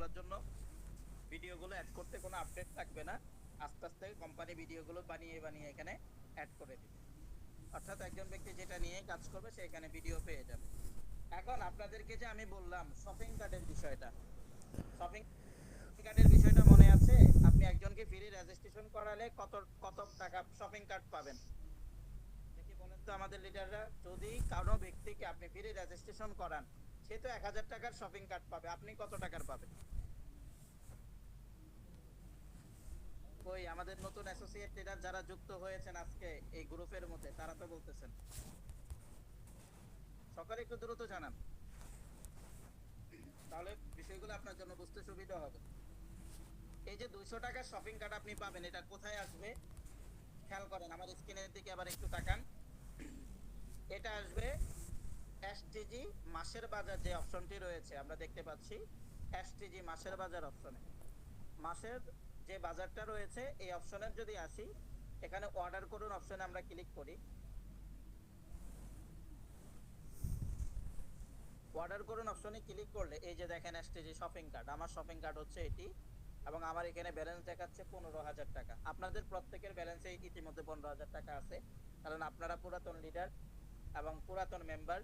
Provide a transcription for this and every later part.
করার জন্য ভিডিওগুলো অ্যাড করতে কোনো আপডেট থাকবে না, আস্তে আস্তে কোম্পানি ভিডিওগুলো বানিয়ে বানিয়ে এখানে অ্যাড করে দিবে। অর্থাৎ একজন ব্যক্তি যেটা নিয়ে কাজ করবে সে এখানে ভিডিও পেয়ে যাবে। এখন আপনাদেরকে যে আমি বললাম শপিং কার্ডের বিষয়টা, শপিং কার্ডের বিষয়টা মনে আছে? আপনি একজনকে ফ্রি রেজিস্ট্রেশন করালে কত কত টাকা শপিং কার্ড পাবেন দেখি বলেন তো আমাদের লিডাররা। যদি কারো ব্যক্তিকে আপনি ফ্রি রেজিস্ট্রেশন করান, সে তো 1000 টাকার শপিং কার্ড পাবে, আপনি কত টাকার পাবেন? ওই আমাদের নতুন অ্যাসোসিয়েট লিডার যারা যুক্ত হয়েছেন আজকে এই গ্রুপের মধ্যে, তারা তো বলতেছেন। সকালে একটু দ্রুত জানান, তাহলে বিষয়গুলো আপনার জন্য বুঝতে সুবিধা হবে। এই যে 200 টাকার শপিং কার্ড আপনি পাবেন, এটা কোথায় আসবে খেয়াল করেন, আমার স্ক্রিনের দিকে আবার একটু তাকান। এটা আসবে এসটিজি মাসের বাজার, যে অপশনটি রয়েছে আমরা দেখতে পাচ্ছি এসটিজি মাসের বাজার অপশনে, মাসের যে বাজারটা রয়েছে এই অপশনের যদি আসি, এখানে অর্ডার করুন অপশনে আমরা ক্লিক করি। অর্ডার করুন অপশনে ক্লিক করলে এই যে দেখেন এসটিজি শপিং কার্ড, আমার শপিং কার্ড হচ্ছে এটি, এবং আমার এখানে ব্যালেন্স দেখাচ্ছে 15,000 টাকা। আপনাদের প্রত্যেকের ব্যালেন্সে ইতিমধ্যে 15,000 টাকা আছে, কারণ আপনারা পুরাতন লিডার এবং পুরাতন মেম্বার,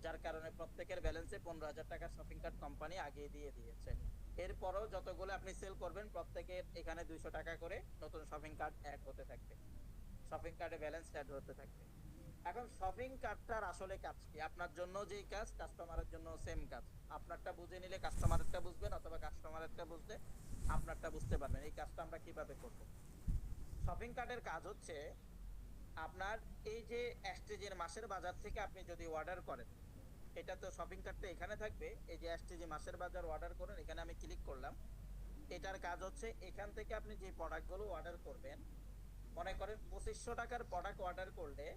যার কারণে প্রত্যেকের ব্যালেন্সে 15,000 টাকা শপিং কার্ড কোম্পানি আগিয়ে দিয়ে দিয়েছে। এরপরও যতগুলো আপনি সেল করবেন প্রত্যেকের এখানে 200 টাকা করে নতুন শপিং কার্ড অ্যাড হতে থাকবে, শপিং কার্ডে ব্যালেন্স অ্যাড হতে থাকবে। এখন শপিং কার্ডটার আসলে কাজ কি? আপনার জন্য যেই কাজ, কাস্টমারের জন্য সেম কাজ। আপনারটা বুঝে নিলে কাস্টমারেরটা বুঝবেন, অথবা কাস্টমারেরটা বুঝলে আপনারটা বুঝতে পারবেন। এই কাজটা আমরা কিভাবে করব? শপিং কার্ডের কাজ হচ্ছে আপনার এই যে এসটিজির মাসের বাজার থেকে আপনি যদি অর্ডার করেন, এটা তো শপিং কার্ডটা এখানে থাকবে, এই যে এসটিজি মাসের বাজার অর্ডার করেন, এখানে আমি ক্লিক করলাম। এটার কাজ হচ্ছে এখান থেকে আপনি যে প্রোডাক্টগুলো অর্ডার করবেন, মনে করেন 2500 টাকার প্রোডাক্ট অর্ডার করলে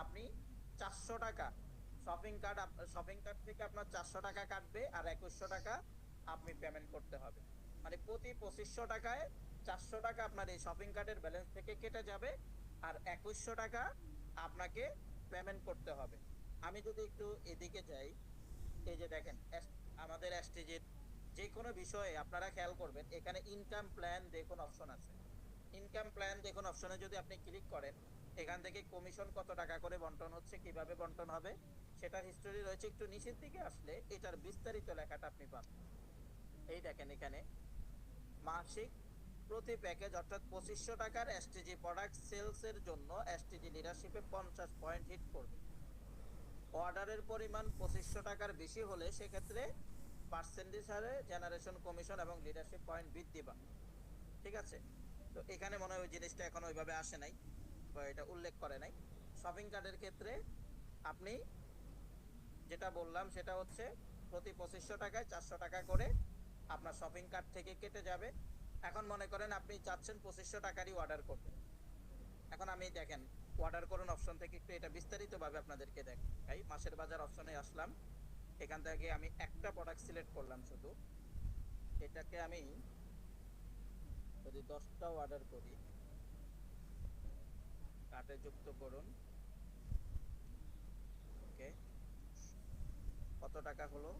আপনি 400 টাকা শপিং কার্ট থেকে আপনার 400 টাকা কাটবে, আর 2100 টাকা আপনি পেমেন্ট করতে হবে। মানে প্রতি 2500 টাকায় 400 টাকা আপনার এই শপিং কার্টের ব্যালেন্স থেকে কেটে যাবে, আর 2100 টাকা আপনাকে পেমেন্ট করতে হবে। আমি যদি একটু এদিকে যাই, এই যে দেখেন আমাদের এসটিজির যে কোনো বিষয়ে আপনারা খেয়াল করবেন, এখানে ইনকাম প্ল্যান দেখুন অপশন আছে। ইনকাম প্ল্যান দেখুন অপশনে যদি আপনি ক্লিক করেন, এখান থেকে কমিশন কত টাকা করে বন্টন হচ্ছে, কিভাবে বন্টন হবে সেটার হিস্টোরি রয়েছে। একটু নিচের দিকে আসলে এটার বিস্তারিত লেখাটা আপনি পাবেন। এই দেখেন এখানে মাসিক প্রতি প্যাকেজ অর্থাৎ 2500 টাকার এসটিজি প্রোডাক্ট সেলস এর জন্য এসটিজি লিডারশিপে 50 পয়েন্ট হিট করবে। অর্ডারের পরিমাণ 2500 টাকার বেশি হলে সেক্ষেত্রে পার্সেন্টেজ হারে জেনারেশন কমিশন এবং লিডারশিপ পয়েন্ট বৃদ্ধি পাবে। ঠিক আছে, তো এখানে মনে হয় ওই জিনিসটা এখন ওইভাবে আসে নাই বা এটা উল্লেখ করে নাই। শপিং কার্ডের ক্ষেত্রে আপনি যেটা বললাম সেটা হচ্ছে প্রতি 2500 টাকায় 400 টাকা করে আপনার শপিং কার্ট থেকে কেটে যাবে। এখন মনে করেন আপনি চাচ্ছেন 2500 টাকারই অর্ডার করতে। এখন আমি দেখেন অর্ডার করুন অপশন থেকে একটু এটা বিস্তারিতভাবে আপনাদেরকে দেখাই। মাসের বাজার অপশনে আসলাম, এখান থেকে আমি একটা প্রোডাক্ট সিলেক্ট করলাম শুধু। এটাকে আমি যদি 10টাও অর্ডার করি, কার্টে যুক্ত করুন। ওকে, কত টাকা হলো?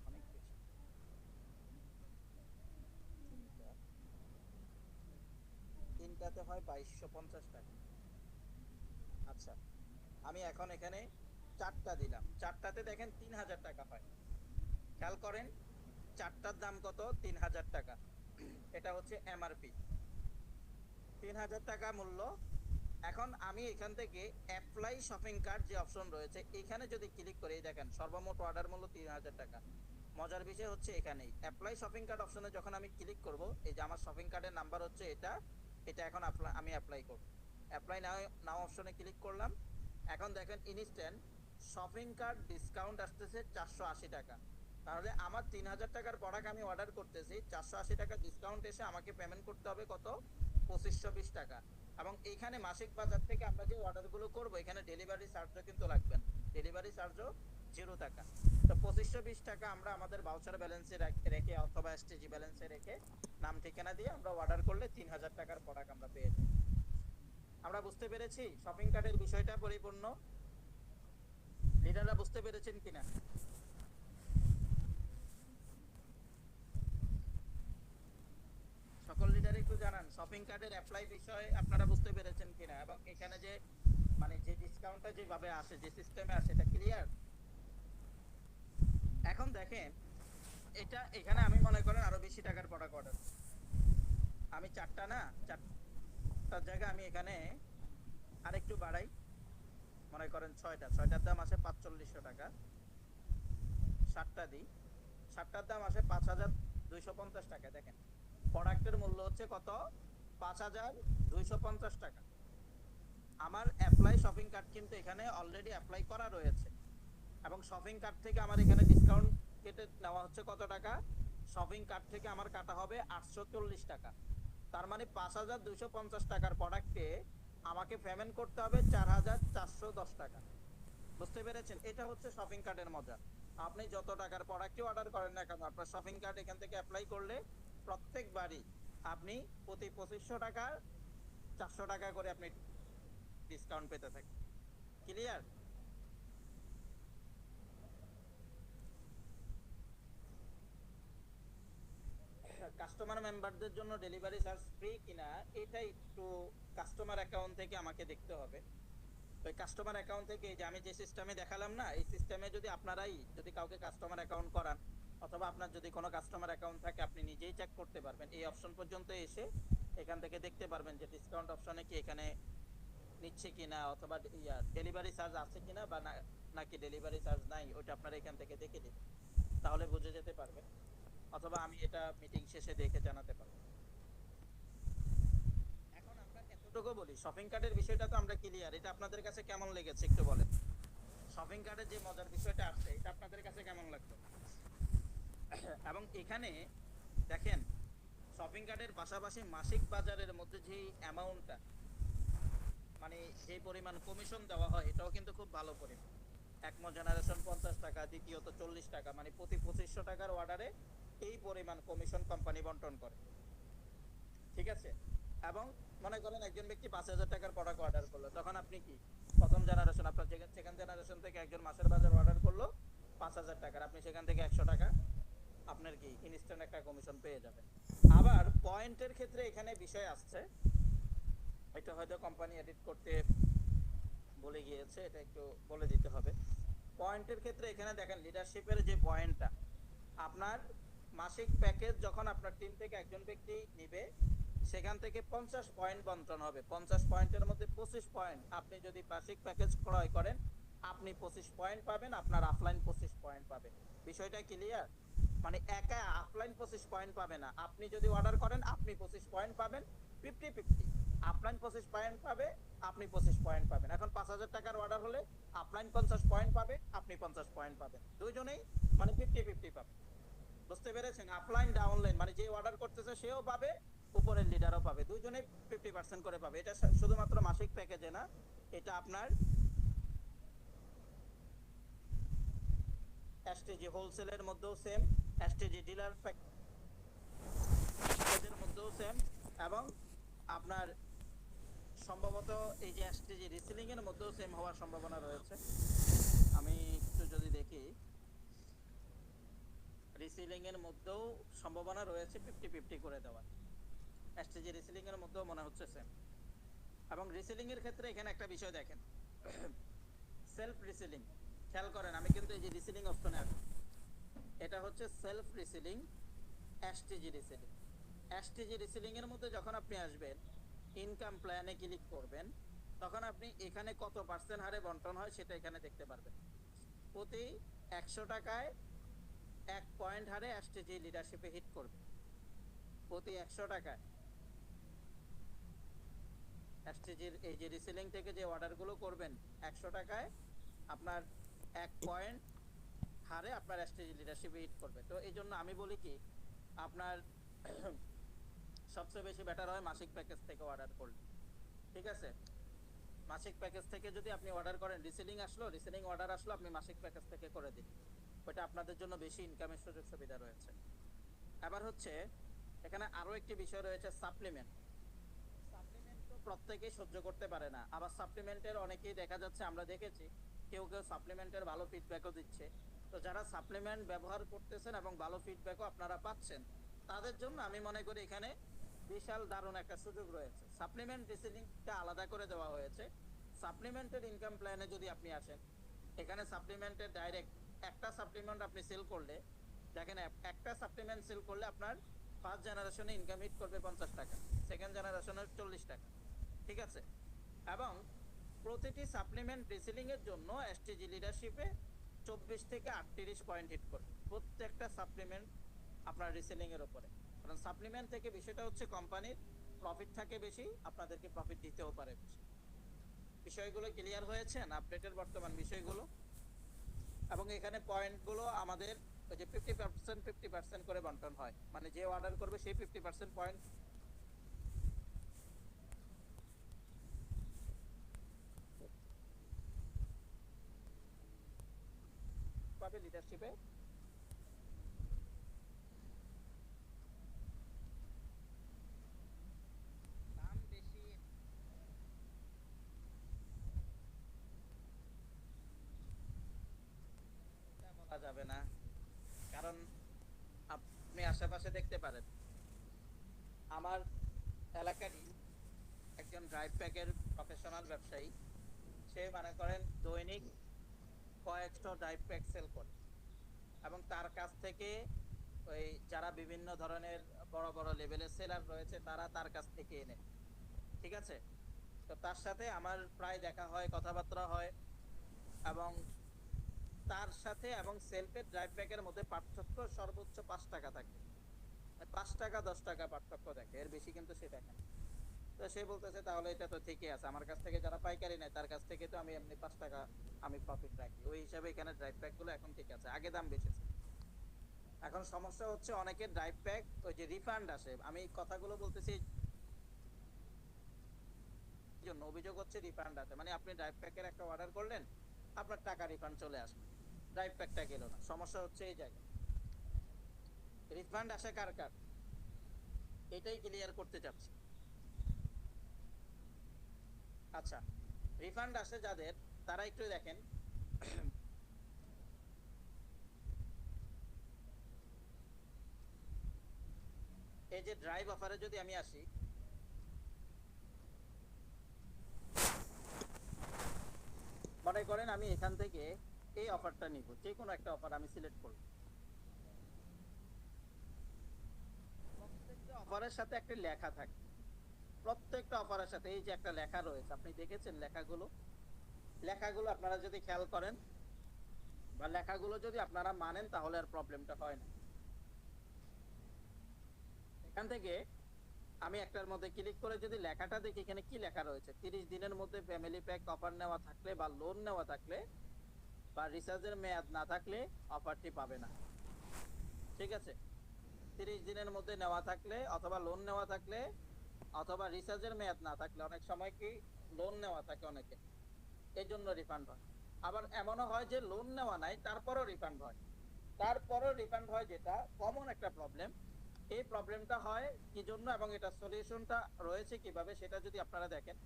অনেক বেশি। তিনটাতে হয় 2250 টাকা। আচ্ছা, আমি এখন এখানে চারটা দিলাম, চারটাতে দেখেন 3000 টাকা হয়। খেয়াল করেন চারটার দাম কত? 3000 টাকা। এটা হচ্ছে এমআরপি, 3000 টাকা মূল্য। এখন আমি এখান থেকে অ্যাপ্লাই শপিং কার্ট যে অপশন রয়েছে এখানে যদি ক্লিক করি, দেখেন সর্বমোট অর্ডার মূল্য 3000 টাকা। মজার বিষয় হচ্ছে এখানেই অ্যাপ্লাই শপিং কার্ট অপশনে যখন আমি ক্লিক করব, এই যে আমার শপিং কার্টের নাম্বার হচ্ছে এটা, এটা এখন আমি অ্যাপ্লাই করব। অ্যাপ্লাই নাও নাও অপশনে ক্লিক করলাম। এখন দেখেন ইনস্ট্যান্ট শপিং কার্ট ডিসকাউন্ট আসতেছে 480 টাকা। তাহলে আমার 3000 টাকার প্রোডাক্ট আমি অর্ডার করতেছি, 480 টাকা ডিসকাউন্ট এসে আমাকে পেমেন্ট করতে হবে কত? 2520 টাকা। এবং এইখানে মাসিক বাজার থেকে আমরা যে অর্ডারগুলো করব, এখানে ডেলিভারি চার্জও কিন্তু লাগবে না, ডেলিভারি চার্জও 0 টাকা। তো 2520 টাকা আমরা আমাদের ভাউচার ব্যালেন্সে রেখে অথবা এসটিজি ব্যালেন্সে রেখে নাম ঠিকানা দিয়ে আমরা অর্ডার করলে 3000 টাকার প্রোডাক্ট আমরা পেয়ে যাই। আমরা বুঝতে পেরেছি শপিং কার্টের বিষয়টা পরিপূর্ণ? লিডাররা বুঝতে পেরেছেন কিনা? শপিং কার্টের অ্যাপ্লাই বিষয় আপনারা বুঝতে পেরেছেন কিনা, এবং এখানে যে মানে যে ডিসকাউন্টটা যেভাবে আসে, যে সিস্টেমে আসে, এটা ক্লিয়ার? এখন দেখেন, এটা এখানে আমি মনে করেন আরো বেশি টাকার প্রোডাক্ট অর্ডার, আমি চারটা না, চারটার জায়গায় আমি এখানে আরেকটু বাড়াই, মনে করেন ছয়টার দাম আসে 4500 টাকা, 7টা দিই, 7টার দাম আসে 5250 টাকা। দেখেন প্রোডাক্টের মূল্য হচ্ছে কত, 5250 টাকা। আমার অ্যাপ্লাই শপিং কার্ট কিন্তু এখানে অলরেডি অ্যাপ্লাই করা রয়েছে, এবং শপিং কার্ট থেকে আমার এখানে ডিসকাউন্ট কেটে নেওয়া হচ্ছে কত টাকা, শপিং কার্ট থেকে আমার কাটা হবে 840 টাকা। তার মানে 5250 টাকার প্রোডাক্টে আমাকে পেমেন্ট করতে হবে 4410 টাকা। বুঝতে পেরেছেন? এটা হচ্ছে শপিং কার্টের মজা। আপনি যত টাকার প্রোডাক্টই অর্ডার করেন না কেন, আপনার শপিং কার্ট এখান থেকে অ্যাপ্লাই করলে প্রত্যেকবারই আপনি প্রতি 2500 টাকা 400 টাকা করে আপনি ডিসকাউন্ট পেতে থাকেন। ক্লিয়ার? কাস্টমার মেম্বারদের জন্য ডেলিভারি চার্জ ফ্রি কিনা এটা একটু কাস্টমার অ্যাকাউন্ট থেকে আমাকে দেখতে হবে। ওই কাস্টমার অ্যাকাউন্ট থেকে যে আমি যে সিস্টেমে দেখালাম না, এই সিস্টেমে যদি আপনারাই যদি কাউকে কাস্টমার অ্যাকাউন্ট করান, অথবা আপনার যদি কোনো কাস্টমার অ্যাকাউন্ট থাকে, আপনি নিজেই চেক করতে পারবেন। এই অপশন পর্যন্ত এসে এখান থেকে দেখতে পারবেন যে ডিসকাউন্ট অপশনে কি এখানে নিচ্ছে কিনা, অথবা ডেলিভারি চার্জ আছে কিনা, বা নাকি ডেলিভারি চার্জ নাই, ওইটা আপনারা এখান থেকে দেখে দিন, তাহলে বুঝে যেতে পারবেন। অথবা আমি এটা মিটিং শেষে দেখে জানাতে পারবো। এখন আমরা এতটুকু বলি, শপিং কার্টের বিষয়টা তো আমরা ক্লিয়ার। এটা আপনাদের কাছে কেমন লেগেছে একটু বলেন। শপিং কার্টের যে মজার বিষয়টা আসছে, এটা আপনাদের কাছে কেমন লাগলো? এবং এখানে দেখেন, শপিং কার্টের পাশাপাশি মাসিক বাজারের মধ্যে যে অ্যামাউন্টটা, মানে যে পরিমাণ কমিশন দেওয়া হয়, এটাও কিন্তু খুব ভালো পরিমাণ। একমো জেনারেশন 50 টাকা, দ্বিতীয়ত 40 টাকা, মানে প্রতি 2500 টাকার অর্ডারে এই পরিমাণ কমিশন কোম্পানি বন্টন করে। ঠিক আছে? এবং মনে করেন একজন ব্যক্তি 5000 টাকার প্রোডাক্ট অর্ডার করলো, তখন আপনি কি প্রথম জেনারেশন, আপনার সেকেন্ড জেনারেশন থেকে একজন মাসের বাজার অর্ডার করলো 5000 টাকার, আপনি সেখান থেকে 100 টাকা আপনার কি ইনস্ট্যান্ট একটা কমিশন পেয়ে যাবেন। আবার পয়েন্টের ক্ষেত্রে এখানে বিষয় আসছে, এটা হয়তো কোম্পানি এডিট করতে বলে গিয়েছে, এটা একটু বলে দিতে হবে। পয়েন্টের ক্ষেত্রে এখানে দেখেন, লিডারশিপের যে পয়েন্টটা, আপনার মাসিক প্যাকেজ যখন আপনার টিম থেকে একজন ব্যক্তি নিবে, সেখান থেকে 50 পয়েন্ট বন্টন হবে। 50 পয়েন্টের মধ্যে 25 পয়েন্ট আপনি যদি মাসিক প্যাকেজ ক্রয় করেন, আপনি 25 পয়েন্ট পাবেন, আপনার অফলাইন 25 পয়েন্ট পাবে। বিষয়টা ক্লিয়ার? মানে একা অফলাইন 25 পয়েন্ট পাবে না, আপনি যদি অর্ডার করেন আপনি 25 পয়েন্ট পাবেন, 50-50। অফলাইন 25 পয়েন্ট পাবে, আপনি 25 পয়েন্ট পাবেন। এখন 5000 টাকার অর্ডার হলে অফলাইন 50 পয়েন্ট পাবে, আপনি 50 পয়েন্ট পাবেন, দুইজনেই মানে 50-50 পাবে। বুঝতে পেরেছেন? অফলাইন ডাউনলাইন মানে যে অর্ডার করতেছে সেও পাবে, উপরের লিডারও পাবে, দুইজনেই 50% করে পাবে। এটা শুধুমাত্র মাসিক প্যাকেজে না, এটা আপনার এসটিজি হোলসেলের মধ্যেও সেম, এসটিজি ডিলার প্যাকেজের মধ্যেও সেম, এবং আপনার সম্ভবত এই যে এসটিজি রিসেলিং এর মধ্যেও সেম হওয়ার সম্ভাবনা রয়েছে। আমি একটু যদি দেখি, রিসেলিং এর মধ্যেও সম্ভাবনা রয়েছে 50-50 করে দেওয়ার। এসটিজি রিসেলিং এর মধ্যেও মনে হচ্ছে সেম। এবং রিসেলিং এর ক্ষেত্রে এখানে একটা বিষয় দেখেন, সেলফ রিসেলিং, খেয়াল করেন, আমি কিন্তু এই যে রিসেলিং অপশনে আছি, এটা হচ্ছে self reselling, STG reselling. STG reselling এর মধ্যে যখন আপনি আসবেন, ইনকাম প্ল্যানে ক্লিক করবেন, তখন আপনি এখানে কত পার্সেন্ট হারে বন্টন হয় সেটা এখানে দেখতে পারবেন। প্রতি 100 টাকায় 1 পয়েন্ট হারে এসটিজি লিডারশিপে হিট করবে। প্রতি 100 টাকায় এসটিজির এই যে রিসেলিং থেকে যে অর্ডারগুলো করবেন, 100 টাকায় আপনার 1 পয়েন্ট হারে আপনার এসটিজি লিডারশিপে হিট করবে। তো এই জন্য আমি বলি কি, আপনার সবচেয়ে বেশি বেটার হয় মাসিক প্যাকেজ থেকে অর্ডার করলে। ঠিক আছে? মাসিক প্যাকেজ থেকে যদি আপনি অর্ডার করেন, রিসেলিং আসলো, রিসেলিং অর্ডার আসলো, আপনি মাসিক প্যাকেজ থেকে করে দিন, ওইটা আপনাদের জন্য বেশি ইনকামের সুযোগ সুবিধা রয়েছে। এবার হচ্ছে এখানে আরো একটি বিষয় রয়েছে, সাপ্লিমেন্ট। সাপ্লিমেন্ট তো প্রত্যেকেই সহ্য করতে পারে না, আবার সাপ্লিমেন্টের অনেকেই দেখা যাচ্ছে, আমরা দেখেছি কেউ কেউ সাপ্লিমেন্টের ভালো ফিডব্যাকও দিচ্ছে। তো যারা সাপ্লিমেন্ট ব্যবহার করতেছেন এবং ভালো ফিডব্যাকও আপনারা পাচ্ছেন, তাদের জন্য আমি মনে করি এখানে বিশাল দারুণ একটা সুযোগ রয়েছে। সাপ্লিমেন্ট রিসেলিংটা আলাদা করে দেওয়া হয়েছে। সাপ্লিমেন্টের ইনকাম প্ল্যানে যদি আপনি আসেন, এখানে সাপ্লিমেন্টের ডাইরেক্ট একটা সাপ্লিমেন্ট আপনি সেল করলে, দেখেন একটা সাপ্লিমেন্ট সেল করলে আপনার ফার্স্ট জেনারেশনে ইনকাম হিট করবে 50 টাকা, সেকেন্ড জেনারেশনের 40 টাকা, ঠিক আছে? এবং প্রতিটি সাপ্লিমেন্ট রিসেলিং এর জন্য এসটিজি লিডারশিপে 24 থেকে 38 পয়েন্ট হিট করবে প্রত্যেকটা সাপ্লিমেন্ট আপনার রিসেলিং এর উপরে। কারণ সাপ্লিমেন্ট থেকে বিষয়টা হচ্ছে কোম্পানির প্রফিট থাকে বেশি, আপনাদেরকে প্রফিট দিতেও পারে বেশি। বিষয়গুলো ক্লিয়ার হয়েছে না আপডেটের বর্তমান বিষয়গুলো? এবং এখানে পয়েন্টগুলো আমাদের ওই যে 50% 50% করে বন্টন হয়, মানে যে অর্ডার করবে সেই 50% পয়েন্ট পাবে লিডারশিপে। দাম বেশি এটা বলা যাবে না, কারণ আপনি আশেপাশে দেখতে পারেন আমার এলাকারই একজন ড্রাইভ প্যাকের প্রফেশনাল ব্যবসায়ী, সে মনে করেন দৈনিক কয়েকশো ড্রাইভ প্যাক সেল করে, এবং তার কাছ থেকে ওই যারা বিভিন্ন ধরনের বড় বড় লেভেলের সেলার রয়েছে তারা তার কাছ থেকে এনে, ঠিক আছে? তো তার সাথে আমার প্রায় দেখা হয়, কথাবার্তা হয়, এবং তার সাথে এবং সেলফের ড্রাইভ প্যাকের মধ্যে পার্থক্য সর্বোচ্চ 5 টাকা থাকে, 5 টাকা 10 টাকা পার্থক্য দেখে, এর বেশি কিন্তু সে দেখে না। তো সে বলতেছে তাহলে এটা তো ঠিকই আছে, আমার কাছ থেকে যারা পাইকারি নেয় তার কাছ থেকে তো আমি এমনি 5 টাকা আমি প্রফিট রাখি, ওই হিসাবে এখানে ড্রাইভ প্যাক গুলো এখন ঠিক আছে, আগে দাম বেশি ছিল। এখন সমস্যা হচ্ছে অনেকের ড্রাইভ প্যাক ওই যে রিফান্ড আসে, আমি কথাগুলো বলতেছি এই জন্য, অভিযোগ হচ্ছে রিফান্ড আসে, মানে আপনি ড্রাইভ প্যাকের একটা অর্ডার করলেন, আপনার টাকা রিফান্ড চলে আসবে, ড্রাইভ প্যাকটা গেল না। সমস্যা হচ্ছে এই জায়গায় রিফান্ড আসে কার কার, এটাই ক্লিয়ার করতে চাচ্ছি। আচ্ছা, রিফান্ড আসে যাদের, তারা একটু দেখেন এই যে ড্রাইভ অফারে যদি আমি আসি, মনে করেন আমি এখান থেকে এই অফারটা নিব, যে কোনো একটা অফার আমি সিলেক্ট করব। প্রত্যেকটা অফারের সাথে একটা লেখা থাকে, প্রত্যেকটা অফারের সাথে এই যে একটা লেখা রয়েছে, আপনি দেখেছেন লেখাগুলো? লেখাগুলো আপনারা যদি খেয়াল করেন বা লেখাগুলো যদি আপনারা মানেন তাহলে আর প্রবলেমটা হয় না। এখান থেকে আমি একটার মধ্যে ক্লিক করে যদি লেখাটা দেখি, এখানে কি লেখা রয়েছে, 30 দিনের মধ্যে ফ্যামিলি প্যাক অফার নেওয়া থাকলে বা লোন নেওয়া থাকলে বা রিচার্জের মেয়াদ না থাকলে অফারটি পাবে না, ঠিক আছে? 30 দিনের মধ্যে নেওয়া থাকলে অথবা লোন নেওয়া থাকলে অথবা রিচার্জের মেয়াদ না থাকলে, অনেক সময় কি লোন নেওয়া থাকে অনেকে, এই জন্য রিফান্ড হয়। আবার এমনও হয় যে লোন নেওয়া নাই তারপরও রিফান্ড হয়, তারপরও রিফান্ড হয়, যেটা কমন একটা প্রবলেম। এই প্রবলেমটা হয় কি জন্য এবং এটা সলিউশনটা রয়েছে কিভাবে সেটা যদি আপনারা দেখেন,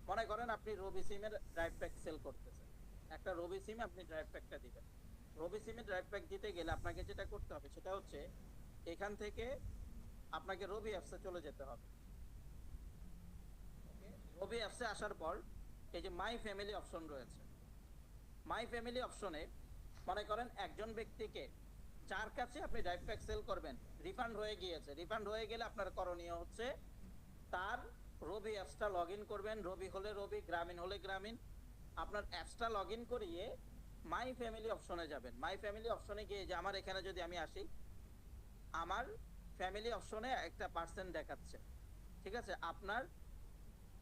মনে করেন আপনি রবি সিমের ড্রাইভ প্যাক সেল করতেছেন, একটা রবি সিমে আপনি ড্রাইভ প্যাকটা দিবেন। রবি সিমে ড্রাইভ প্যাক দিতে গেলে আপনাকে যেটা করতে হবে সেটা হচ্ছে এখান থেকে আপনাকে রবি অ্যাপসে চলে যেতে হবে। রবি অ্যাপসে আসার পর এই যে মাই ফ্যামিলি অপশন রয়েছে, মাই ফ্যামিলি অপশনে মনে করেন একজন ব্যক্তিকে যার কাছে আপনি ড্রাইভ প্যাক সেল করবেন রিফান্ড হয়ে গিয়েছে, রিফান্ড হয়ে গেলে আপনার করণীয় হচ্ছে তার রবি অ্যাপসটা লগ ইন করবেন, রবি হলে রবি, গ্রামীণ হলে গ্রামীণ, আপনার অ্যাপসটা লগ ইন করিয়ে মাই ফ্যামিলি অপশনে যাবেন। মাই ফ্যামিলি অপশনে গিয়ে যে আমার এখানে যদি আমি আসি, আমার ফ্যামিলি অপশনে একটা পার্সেন্ট দেখাচ্ছে, ঠিক আছে? আপনার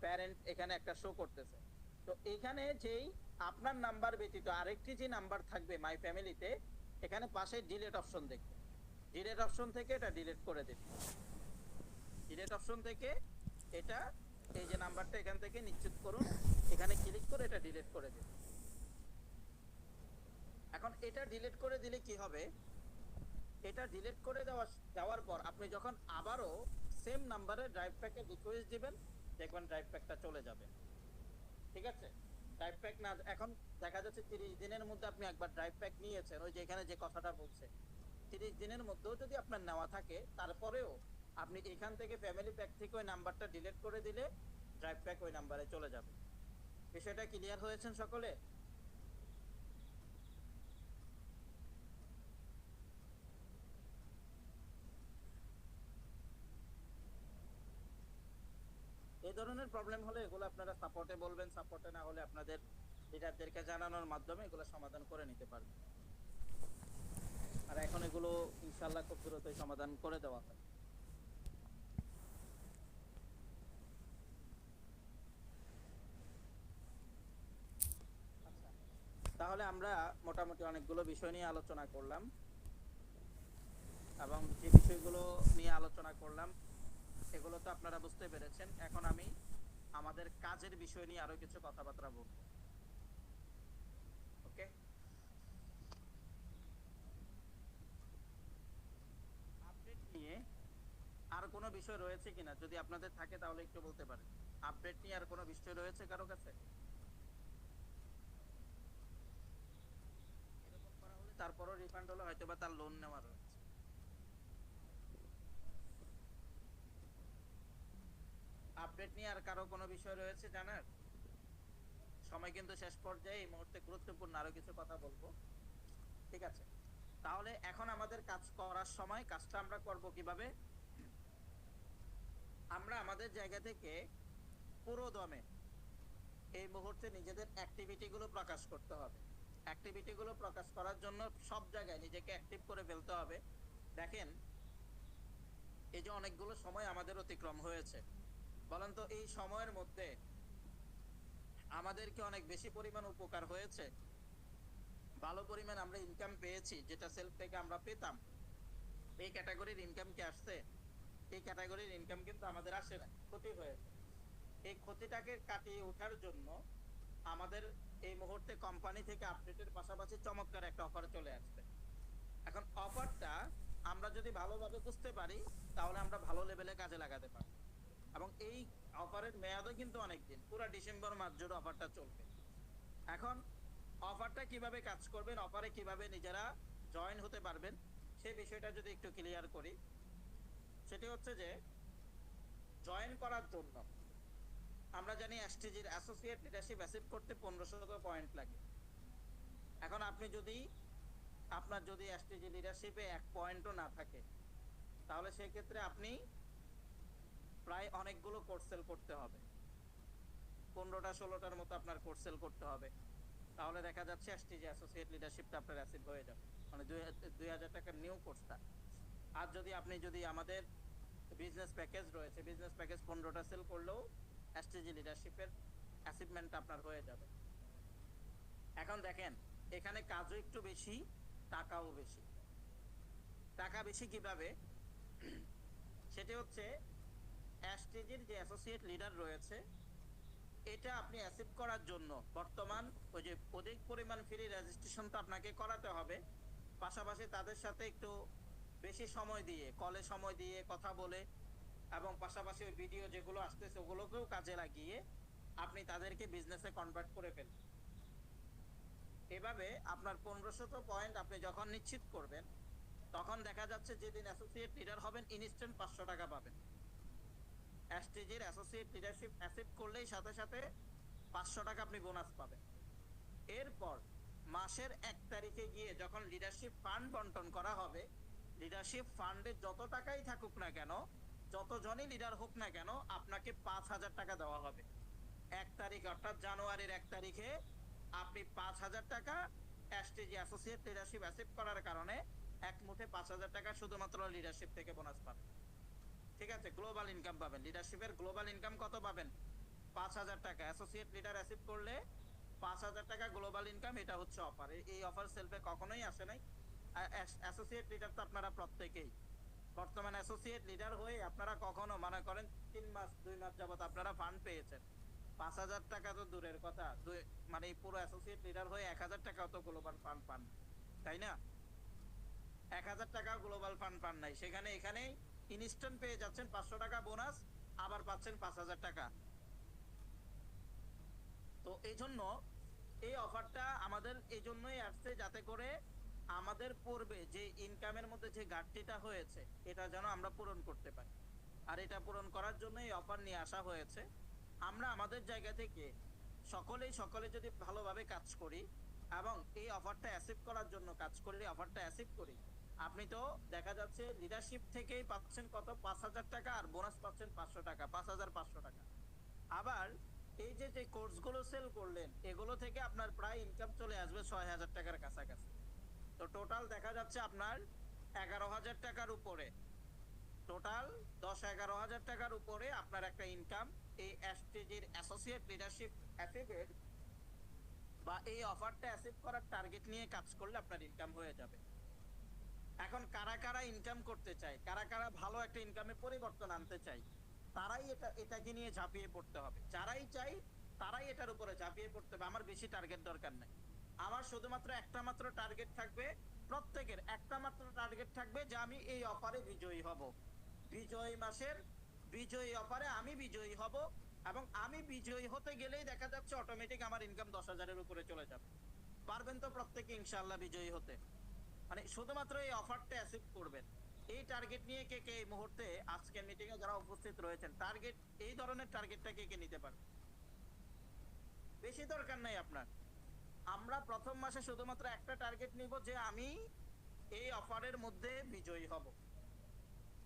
প্যারেন্ট এখানে একটা শো করতেছে। তো এখানে যেই আপনার নাম্বার ব্যতীত আরেকটি যে নাম্বার থাকবে মাই ফ্যামিলিতে, এখানে পাশে ডিলিট অপশন দেখবে, ডিলিট অপশন থেকে এটা ডিলিট করে দিন, ডিলিট অপশন থেকে এটা এই যে নাম্বারটা এখান থেকে নিশ্চিত করুন, এখানে ক্লিক করে এটা ডিলিট করে দিন। এখন এটা ডিলিট করে দিলে কি হবে, এটা ডিলিট করে দেওয়ার পর আপনি যখন আবারও সেম নাম্বারে ড্রাইভ প্যাকে রিকোয়েস্ট দিবেন, দেখবেন ড্রাইভ প্যাকটা চলে যাবে, ঠিক আছে? ড্রাইভ প্যাক না, এখন দেখা যাচ্ছে 30 দিনের মধ্যে আপনি একবার ড্রাইভ প্যাক নিয়েছেন, ওই যে এখানে যে কথাটা বলছে 30 দিনের মধ্যেও যদি আপনার নেওয়া থাকে তারপরেও আপনি এখান থেকে ফ্যামিলি প্যাক থেকে ওই নাম্বারটা ডিলিট করে দিলে ড্রাইভ প্যাক ওই নাম্বারে চলে যাবে। বিষয়টা ক্লিয়ার হয়েছেন সকলে? এই ধরনের প্রবলেম হলে এগুলো আপনারা সাপোর্টে বলবেন, সাপোর্টে না হলে আপনাদের লিডারদেরকে জানানোর মাধ্যমে এগুলো সমাধান করে নিতে পারবেন। আর এখন এগুলো ইনশাআল্লাহ খুব দ্রুতই সমাধান করে দেওয়া হয়। আচ্ছা, তাহলে আমরা মোটামুটি অনেকগুলো বিষয় নিয়ে আলোচনা করলাম, এবং যে বিষয়গুলো নিয়ে আলোচনা করলাম এগুলো তো আপনারা বুঝতে পেরেছেন। এখন আমি আমাদের কাজের বিষয় নিয়ে আরো কিছু কথাবার্তা বলবো। ওকে, আপডেট নিয়ে আর কোনো বিষয় রয়েছে কিনা যদি আপনাদের থাকে তাহলে একটু বলতে পারেন। আপডেট নিয়ে আর কোনো বিষয় রয়েছে কারো কাছে? এরকম করা হলে তারপরও রিফান্ড হলো, হয়তো বা তার লোন নেওয়া রয়েছে। আপডেট নিয়ে আর কারো কোনো বিষয় রয়েছে জানার? সময় কিন্তু শেষ পর্যায়ে, এই মুহূর্তে গুরুত্বপূর্ণ আরো কিছু কথা বলবো। ঠিক আছে, তাহলে এখন আমাদের কাজ করার সময়, কাজটা আমরা করব কিভাবে? আমরা আমাদের জায়গা থেকে পুরো দমে এই মুহূর্তে নিজেদের অ্যাক্টিভিটি গুলো প্রকাশ করতে হবে। অ্যাক্টিভিটি গুলো প্রকাশ করার জন্য সব জায়গায় নিজেকে অ্যাক্টিভ করে ফেলতে হবে। দেখেন, এই যে অনেকগুলো সময় আমাদের অতিক্রম হয়েছে, বলেন তো এই সময়ের মধ্যে আমাদেরকে অনেক বেশি পরিমাণ উপকার হয়েছে, ভালো পরিমাণ আমরা ইনকাম পেয়েছি, যেটা সেলফ থেকে আমরা পেতাম। এই ক্যাটাগরির ইনকাম কি আসছে? এই ক্যাটাগরির ইনকাম কিন্তু আমাদের আসে না, ক্ষতি হয়েছে। এই ক্ষতিটাকে কাটিয়ে ওঠার জন্য আমাদের এই মুহূর্তে কোম্পানি থেকে আপডেটের পাশাপাশি চমৎকার একটা অফার চলে আসছে। এখন অফারটা আমরা যদি ভালোভাবে বুঝতে পারি তাহলে আমরা ভালো লেভেলে কাজে লাগাতে পারি, এবং এই অফারের মেয়াদও কিন্তু অনেক দিন, পুরো ডিসেম্বর মাস জুড়ে অফারটা চলবে। এখন অফারটা কিভাবে কাজ করবেন, অফারে কিভাবে নিজেরা জয়েন হতে পারবেন, সেই বিষয়টা যদি একটু ক্লিয়ার করি, সেটি হচ্ছে যে জয়েন করার জন্য আমরা জানি এসটিজির অ্যাসোসিয়েট লিডারশিপ অ্যাচিভ করতে 1500 পয়েন্ট লাগে। এখন আপনি যদি আপনার যদি এসটিজি লিডারশিপে 1 পয়েন্টও না থাকে, তাহলে সেই ক্ষেত্রে আপনি প্রায় অনেকগুলো কোর্স সেল করতে হবে, 15টা 16টার মতো আপনার কোর্স সেল করতে হবে। তাহলে দেখা যাচ্ছে এসটিজি অ্যাসোসিয়েট লিডারশিপটা আপনার অ্যাচিভ হয়ে যাবে, মানে 2000 টাকার নিউ কোর্সটা। আর যদি আপনি যদি আমাদের বিজনেস প্যাকেজ রয়েছে, বিজনেস প্যাকেজ 15টা সেল করলেও এসটিজি লিডারশিপের অ্যাচিভমেন্ট আপনার হয়ে যাবে। এখন দেখেন, এখানে কাজও একটু বেশি, টাকাও বেশি। টাকা বেশি কিভাবে? সেটি হচ্ছে এসটিজির যে অ্যাসোসিয়েট লিডার রয়েছে, এটা আপনি অ্যাচিভ করার জন্য বর্তমান ওই যে অধিক পরিমাণ ফ্রি রেজিস্ট্রেশন তো আপনাকে করাতে হবে, পাশাপাশি তাদের সাথে একটু বেশি সময় দিয়ে, কলে সময় দিয়ে কথা বলে, এবং পাশাপাশি ওই ভিডিও যেগুলো আসতেছে ওগুলোকেও কাজে লাগিয়ে আপনি তাদেরকে বিজনেসে কনভার্ট করে ফেলবেন। এভাবে আপনার 1500 পয়েন্ট আপনি যখন নিশ্চিত করবেন, তখন দেখা যাচ্ছে যেদিন অ্যাসোসিয়েট লিডার হবেন ইনস্ট্যান্ট 500 টাকা পাবেন। এসটিজির অ্যাসোসিয়েট লিডারশিপ অ্যাচিভ করলেই সাথে সাথে 500 টাকা আপনি বোনাস পাবেন। এরপর মাসের 1 তারিখে গিয়ে যখন লিডারশিপ ফান্ড বন্টন করা হবে, লিডারশিপ ফান্ডে যত টাকাই থাকুক না কেন, যতজনই লিডার হোক না কেন, আপনাকে 5000 টাকা দেওয়া হবে। 1 তারিখ অর্থাৎ জানুয়ারির 1 তারিখে আপনি 5000 টাকা এসটিজি অ্যাসোসিয়েট লিডারশিপ অ্যাচিভ করার কারণে এক মুঠে 5000 টাকা শুধুমাত্র লিডারশিপ থেকে বোনাস পাবেন। ঠিক আছে, গ্লোবাল ইনকাম পাবেন। লিডারশিপের গ্লোবাল ইনকাম কত পাবেন? 5000 টাকা। অ্যাসোসিয়েট লিডার অ্যাচিভ করলে 5000 টাকা গ্লোবাল ইনকাম। এটা হচ্ছে অফার। এই অফার সেলফে কখনোই আসে নাই। অ্যাসোসিয়েট লিডার তো আপনারা প্রত্যেকেই বর্তমান অ্যাসোসিয়েট লিডার হয়ে আপনারা কখনো মনে করেন 3 মাস 2 মাস যাবত আপনারা ফান্ড পেয়েছেন, 5000 টাকা তো দূরের কথা, মানে পুরো অ্যাসোসিয়েট লিডার হয়ে 1000 টাকাও তো গ্লোবাল ফান্ড পান, তাই না? 1000 টাকা গ্লোবাল ফান্ড পান নাই, সেখানে এখানে ইনস্ট্যান্ট পেয়ে যাচ্ছেন 500 টাকা বোনাস, আবার পাচ্ছেন 5000 টাকা। তো এই জন্য এই অফারটা আমাদের এই জন্যই আসছে, যাতে করে আমাদের পূর্বে যে ইনকামের মধ্যে যে ঘাটতিটা হয়েছে এটা যেন আমরা পূরণ করতে পারি। আর এটা পূরণ করার জন্যই অফার নিয়ে আসা হয়েছে। আমরা আমাদের জায়গা থেকে সকলে যদি ভালোভাবে কাজ করি এবং এই অফারটা অ্যাসিভ করার জন্য কাজ করি, অফারটা অ্যাসিভ করি, আপনি তো দেখা যাচ্ছে লিডারশিপ থেকেই পাচ্ছেন কত 5,000 টাকা, আর বোনাস পাচ্ছেন 500 টাকা, 5,500 টাকা। আবার এই যে যে কোর্সগুলো সেল করলেন এগুলো থেকে আপনার প্রায় ইনকাম চলে আসবে 6,000 টাকার কাছাকাছি। তো টোটাল দেখা যাচ্ছে আপনার 11,000 টাকার উপরে, টোটাল 10-11,000 টাকার উপরে আপনার একটা ইনকাম এই এসটিজির অ্যাসোসিয়েট লিডারশিপ অ্যাফিলিয়েট বা এই অফারটা অ্যাসিভ করার টার্গেট নিয়ে কাজ করলে আপনার ইনকাম হয়ে যাবে। এখন কারা কারা ইনকাম করতে চায়, কারা কারা ভালো একটা ইনকামে পরিবর্তন আনতে চায়, তারাই এটাকে নিয়ে ঝাঁপিয়ে পড়তে হবে। যারাই চাই তারাই এটার উপরে ঝাঁপিয়ে পড়তে হবে। আমার বেশি টার্গেট দরকার নাই, আমার শুধুমাত্র একটা মাত্র টার্গেট থাকবে, প্রত্যেকের একটা মাত্র টার্গেট থাকবে যে আমি এই অফারে বিজয়ী হব, বিজয়ী মাসের বিজয়ী অফারে আমি বিজয়ী হব। এবং আমি বিজয়ী হতে গেলেই দেখা যাচ্ছে অটোমেটিক আমার ইনকাম 10,000-এর উপরে চলে যাবে। পারবেন তো প্রত্যেকে ইনশাআল্লাহ বিজয়ী হতে? মানে শুধুমাত্র এই অফারটা অ্যাসিভ করবেন। এই টার্গেট নিয়ে কে কে এই মুহূর্তে আজকের মিটিং এ যারা উপস্থিত রয়েছেন, টার্গেট এই ধরনের টার্গেটটা কে কে নিতে পারবে? বেশি দরকার নাই আপনার। আমরা প্রথম মাসে শুধুমাত্র একটা টার্গেট নিব যে আমি এই অফারের মধ্যে বিজয়ী হব।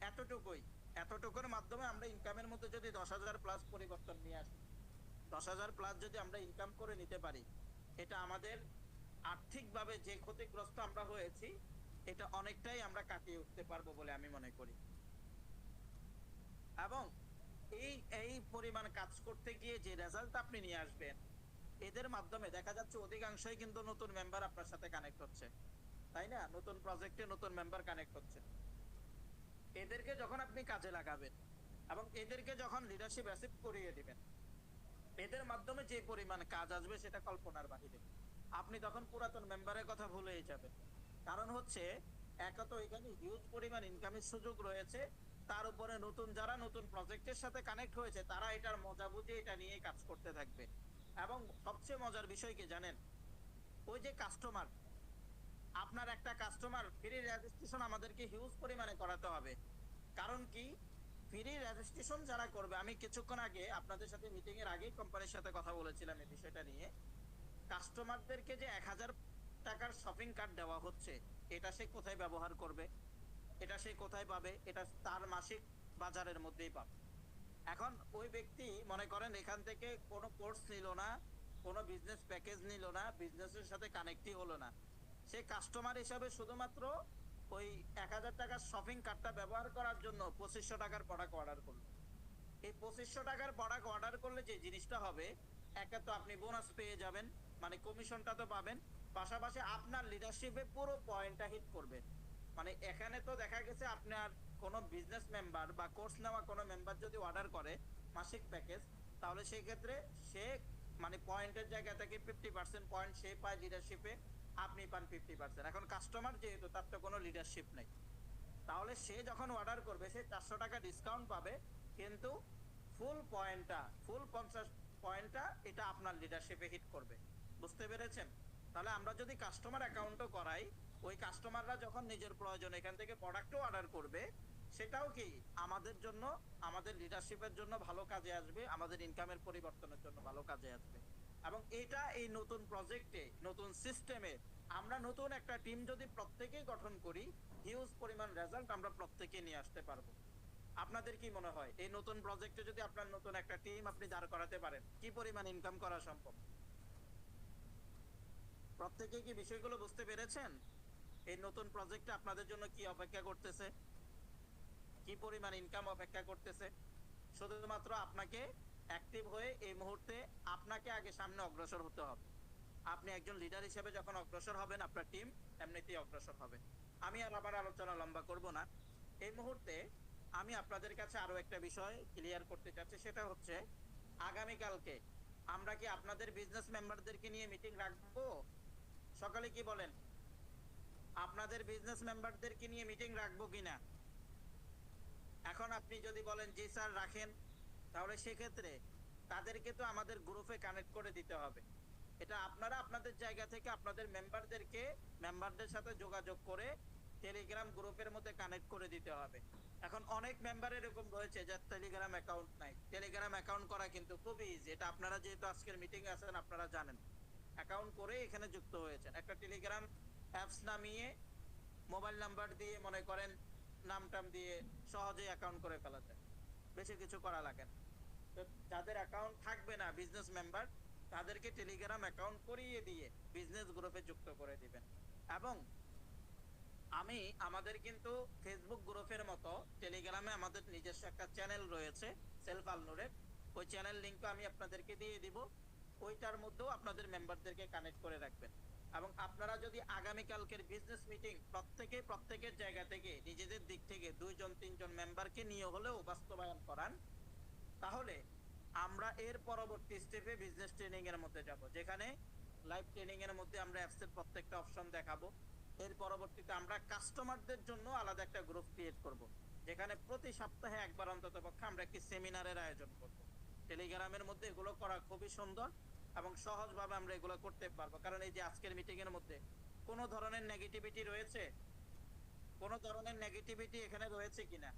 এতটুকুই, এতটুকুর মাধ্যমে আমরা ইনকামের মধ্যে যদি 10,000 প্লাস পরিবর্তন নিয়ে আসি, 10,000 প্লাস যদি আমরা ইনকাম করে নিতে পারি, এটা আমাদের আর্থিকভাবে যে ক্ষতিগ্রস্ত আমরা হয়েছি এটা অনেকটাই আমরা কাটিয়ে উঠতে পারবো বলে আমি মনে করি। এবং এই এই পরিমাণ কাজ করতে গিয়ে যে রেজাল্ট আপনি নিয়ে আসবেন, এদের মাধ্যমে দেখা যাচ্ছে অধিকাংশই কিন্তু নতুন মেম্বার আপনার সাথে কানেক্ট হচ্ছে, তাই না? নতুন প্রজেক্টে নতুন মেম্বার কানেক্ট হচ্ছে। এদেরকে যখন আপনি কাজে লাগাবেন এবং এদেরকে যখন লিডারশিপ অ্যাসিভ করিয়ে দিবেন, এদের মাধ্যমে যে পরিমাণ কাজ আসবে সেটা কল্পনার বাহিরে। আপনি তখন পুরাতন মেম্বারের কথা ভুলেই যাবেন। কারণ হচ্ছে একা তো এখানে হিউজ পরিমাণ ইনকামের সুযোগ রয়েছে, তার উপরে নতুন যারা নতুন প্রজেক্টের সাথে কানেক্ট হয়েছে তারা এটার মজা বুঝে এটা নিয়ে কাজ করতে থাকবে। এবং সবচেয়ে মজার বিষয় কি জানেন? ওই যে কাস্টমার, আপনার একটা কাস্টমার ফ্রি রেজিস্ট্রেশন আমাদেরকে হিউজ পরিমাণে করাতে হবে। কারণ কি? ফ্রি রেজিস্ট্রেশন যারা করবে, আমি কিছুক্ষণ আগে আপনাদের সাথে মিটিং এর আগেই কোম্পানির সাথে কথা বলেছিলাম এই বিষয়টা নিয়ে। কাস্টমারদেরকে যে 1,000 টাকার শপিং কার্ড দেওয়া হচ্ছে, এটা সে কোথায় ব্যবহার করবে? এটা সে কোথায় পাবে? এটা তার মাসিক বাজারের মধ্যেই পাবে। এখন ওই ব্যক্তি মনে করেন এখান থেকে কোনো কোর্স নিল না, কোনো বিজনেস প্যাকেজ নিল না, বিজনেসের সাথে কানেক্টই হলো না, সে কাস্টমার হিসাবে শুধুমাত্র ওই 1,000 টাকার শপিং কার্ডটা ব্যবহার করার জন্য 2,500 টাকার প্রোডাক্ট অর্ডার করলো। এই 2,500 টাকার প্রোডাক্ট অর্ডার করলে যে জিনিসটা হবে, একে তো আপনি বোনাস পেয়ে যাবেন, মানে কমিশনটা তো পাবেন, পাশাপাশি আপনার লিডারশিপে পুরো পয়েন্টটা হিট করবে। মানে এখানে তো দেখা গেছে আপনার কোনো বিজনেস মেম্বার বা কোর্স নেওয়া কোনো মেম্বার যদি অর্ডার করে মাসিক প্যাকেজ, তাহলে সেই ক্ষেত্রে সে মানে পয়েন্টের জায়গা থেকে 50% পয়েন্ট সে পায় লিডারশিপে, আপনি পান 50%। এখন কাস্টমার যেহেতু তার তো কোনো লিডারশিপ নেই, তাহলে সে যখন অর্ডার করবে সে 400 টাকা ডিসকাউন্ট পাবে, কিন্তু ফুল 50 পয়েন্টটা এটা আপনার লিডারশিপে হিট করবে। বুঝতে পেরেছেন? তাহলে আমরা যদি কাস্টমার অ্যাকাউন্টও করাই, ওই কাস্টমাররা যখন নিজের প্রয়োজন এখান থেকে প্রোডাক্টও অর্ডার করবে, সেটাও কি আমাদের জন্য, আমাদের লিডারশিপের জন্য ভালো কাজে আসবে, আমাদের ইনকামের পরিবর্তনের জন্য ভালো কাজে আসবে। এবং এটা এই নতুন প্রজেক্টে, নতুন সিস্টেমে আমরা নতুন একটা টিম যদি প্রত্যেকেই গঠন করি, হিউজ পরিমাণ রেজাল্ট আমরা প্রত্যেকে নিয়ে আসতে পারবো। আপনাদের কি মনে হয় এই নতুন প্রজেক্টে যদি আপনার নতুন একটা টিম আপনি দাঁড় করাতে পারেন, কি পরিমাণ ইনকাম করা সম্ভব? প্রত্যেকে কি বিষয়গুলো বুঝতে পেরেছেন? এই নতুন প্রজেক্টে আপনাদের জন্য কি অপেক্ষা করতেছে, কি পরিমাণ ইনকাম অপেক্ষা করতেছে? শুধুমাত্র আপনাকে অ্যাক্টিভ হয়ে এই মুহূর্তে আপনাকে আগে সামনে অগ্রসর হতে হবে। আপনি একজন লিডার হিসেবে যখন অগ্রসর হবেন, আপনার টিম এমনিতেই অগ্রসর হবে। আমি আর আবার আলোচনা লম্বা করব না। এই মুহূর্তে আমি আপনাদের কাছে আরো একটা বিষয় ক্লিয়ার করতে চাচ্ছি, সেটা হচ্ছে আগামীকালকে আমরা কি আপনাদের বিজনেস মেম্বারদেরকে নিয়ে মিটিং রাখবো? সকালে কি বলেন? আপনাদের বিজনেস মেম্বারদেরকে নিয়ে মিটিং রাখবো কিনা? এখন আপনি যদি বলেন জি স্যার রাখেন, তাহলে সেক্ষেত্রে তাদেরকে তো আমাদের গ্রুপে কানেক্ট করে দিতে হবে। এটা আপনারা আপনাদের জায়গা থেকে আপনাদের মেম্বারদের সাথে যোগাযোগ করে টেলিগ্রাম গ্রুপের মধ্যে কানেক্ট করে দিতে হবে। এখন অনেক মেম্বার এরকম রয়েছে যার টেলিগ্রাম অ্যাকাউন্ট নাই। টেলিগ্রাম অ্যাকাউন্ট করা কিন্তু খুবই ইজি। এটা আপনারা যেহেতু আজকের মিটিং এ আছেন আপনারা জানেন। অ্যাকাউন্ট করে এখানে যুক্ত হয়েছেন। একটা টেলিগ্রাম অ্যাপস নামিয়ে মোবাইল নাম্বার দিয়ে মনে করেন নাম টাম দিয়ে সহজেই অ্যাকাউন্ট করে ফেলা যায়। বেশি কিছু করা লাগে না। তো যাদের অ্যাকাউন্ট থাকবে না বিজনেস মেম্বার তাদেরকে টেলিগ্রাম অ্যাকাউন্ট করিয়ে দিয়ে বিজনেস গ্রুপে যুক্ত করে দিবেন। এবং আমাদের কিন্তু ফেসবুক গ্রুপের মতো টেলিগ্রামে আমাদের নিজস্ব একটা চ্যানেল রয়েছে সেলফ আলনুরের। ওই চ্যানেল লিংক আমি আপনাদেরকে দিয়ে দিব। ওইটার মধ্যেও আপনাদের মেম্বারদেরকে কানেক্ট করে রাখবেন। এবং আপনারা যদি আগামী কালকের বিজনেস মিটিং প্রত্যেকের জায়গা থেকে নিজেদের দিক থেকে 2-3 জন মেম্বারকে নিয়ে হলেও বাস্তবায়ন করান, তাহলে আমরা এর পরবর্তী স্টেপে বিজনেস ট্রেনিং এর মধ্যে যাব, যেখানে লাইভ ট্রেনিং এর মধ্যে আমরা অ্যাপসের প্রত্যেকটা অপশন দেখাবো। এর পরবর্তীতে আমরা কাস্টমারদের জন্য আলাদা একটা গ্রুপ ক্রিয়েট করব, যেখানে প্রতি সপ্তাহে একবার অন্তত পক্ষে আমরা একটি সেমিনারের আয়োজন করব। টেলিগ্রামের মধ্যে এগুলো করা খুবই সুন্দর এবং সহজভাবে আমরা এগুলো করতে পারবো। কারণ এই যে আজকের মিটিং এর মধ্যে কোনো ধরনের নেগেটিভিটি রয়েছে, কোনো ধরনের নেগেটিভিটি এখানে রয়েছে কিনা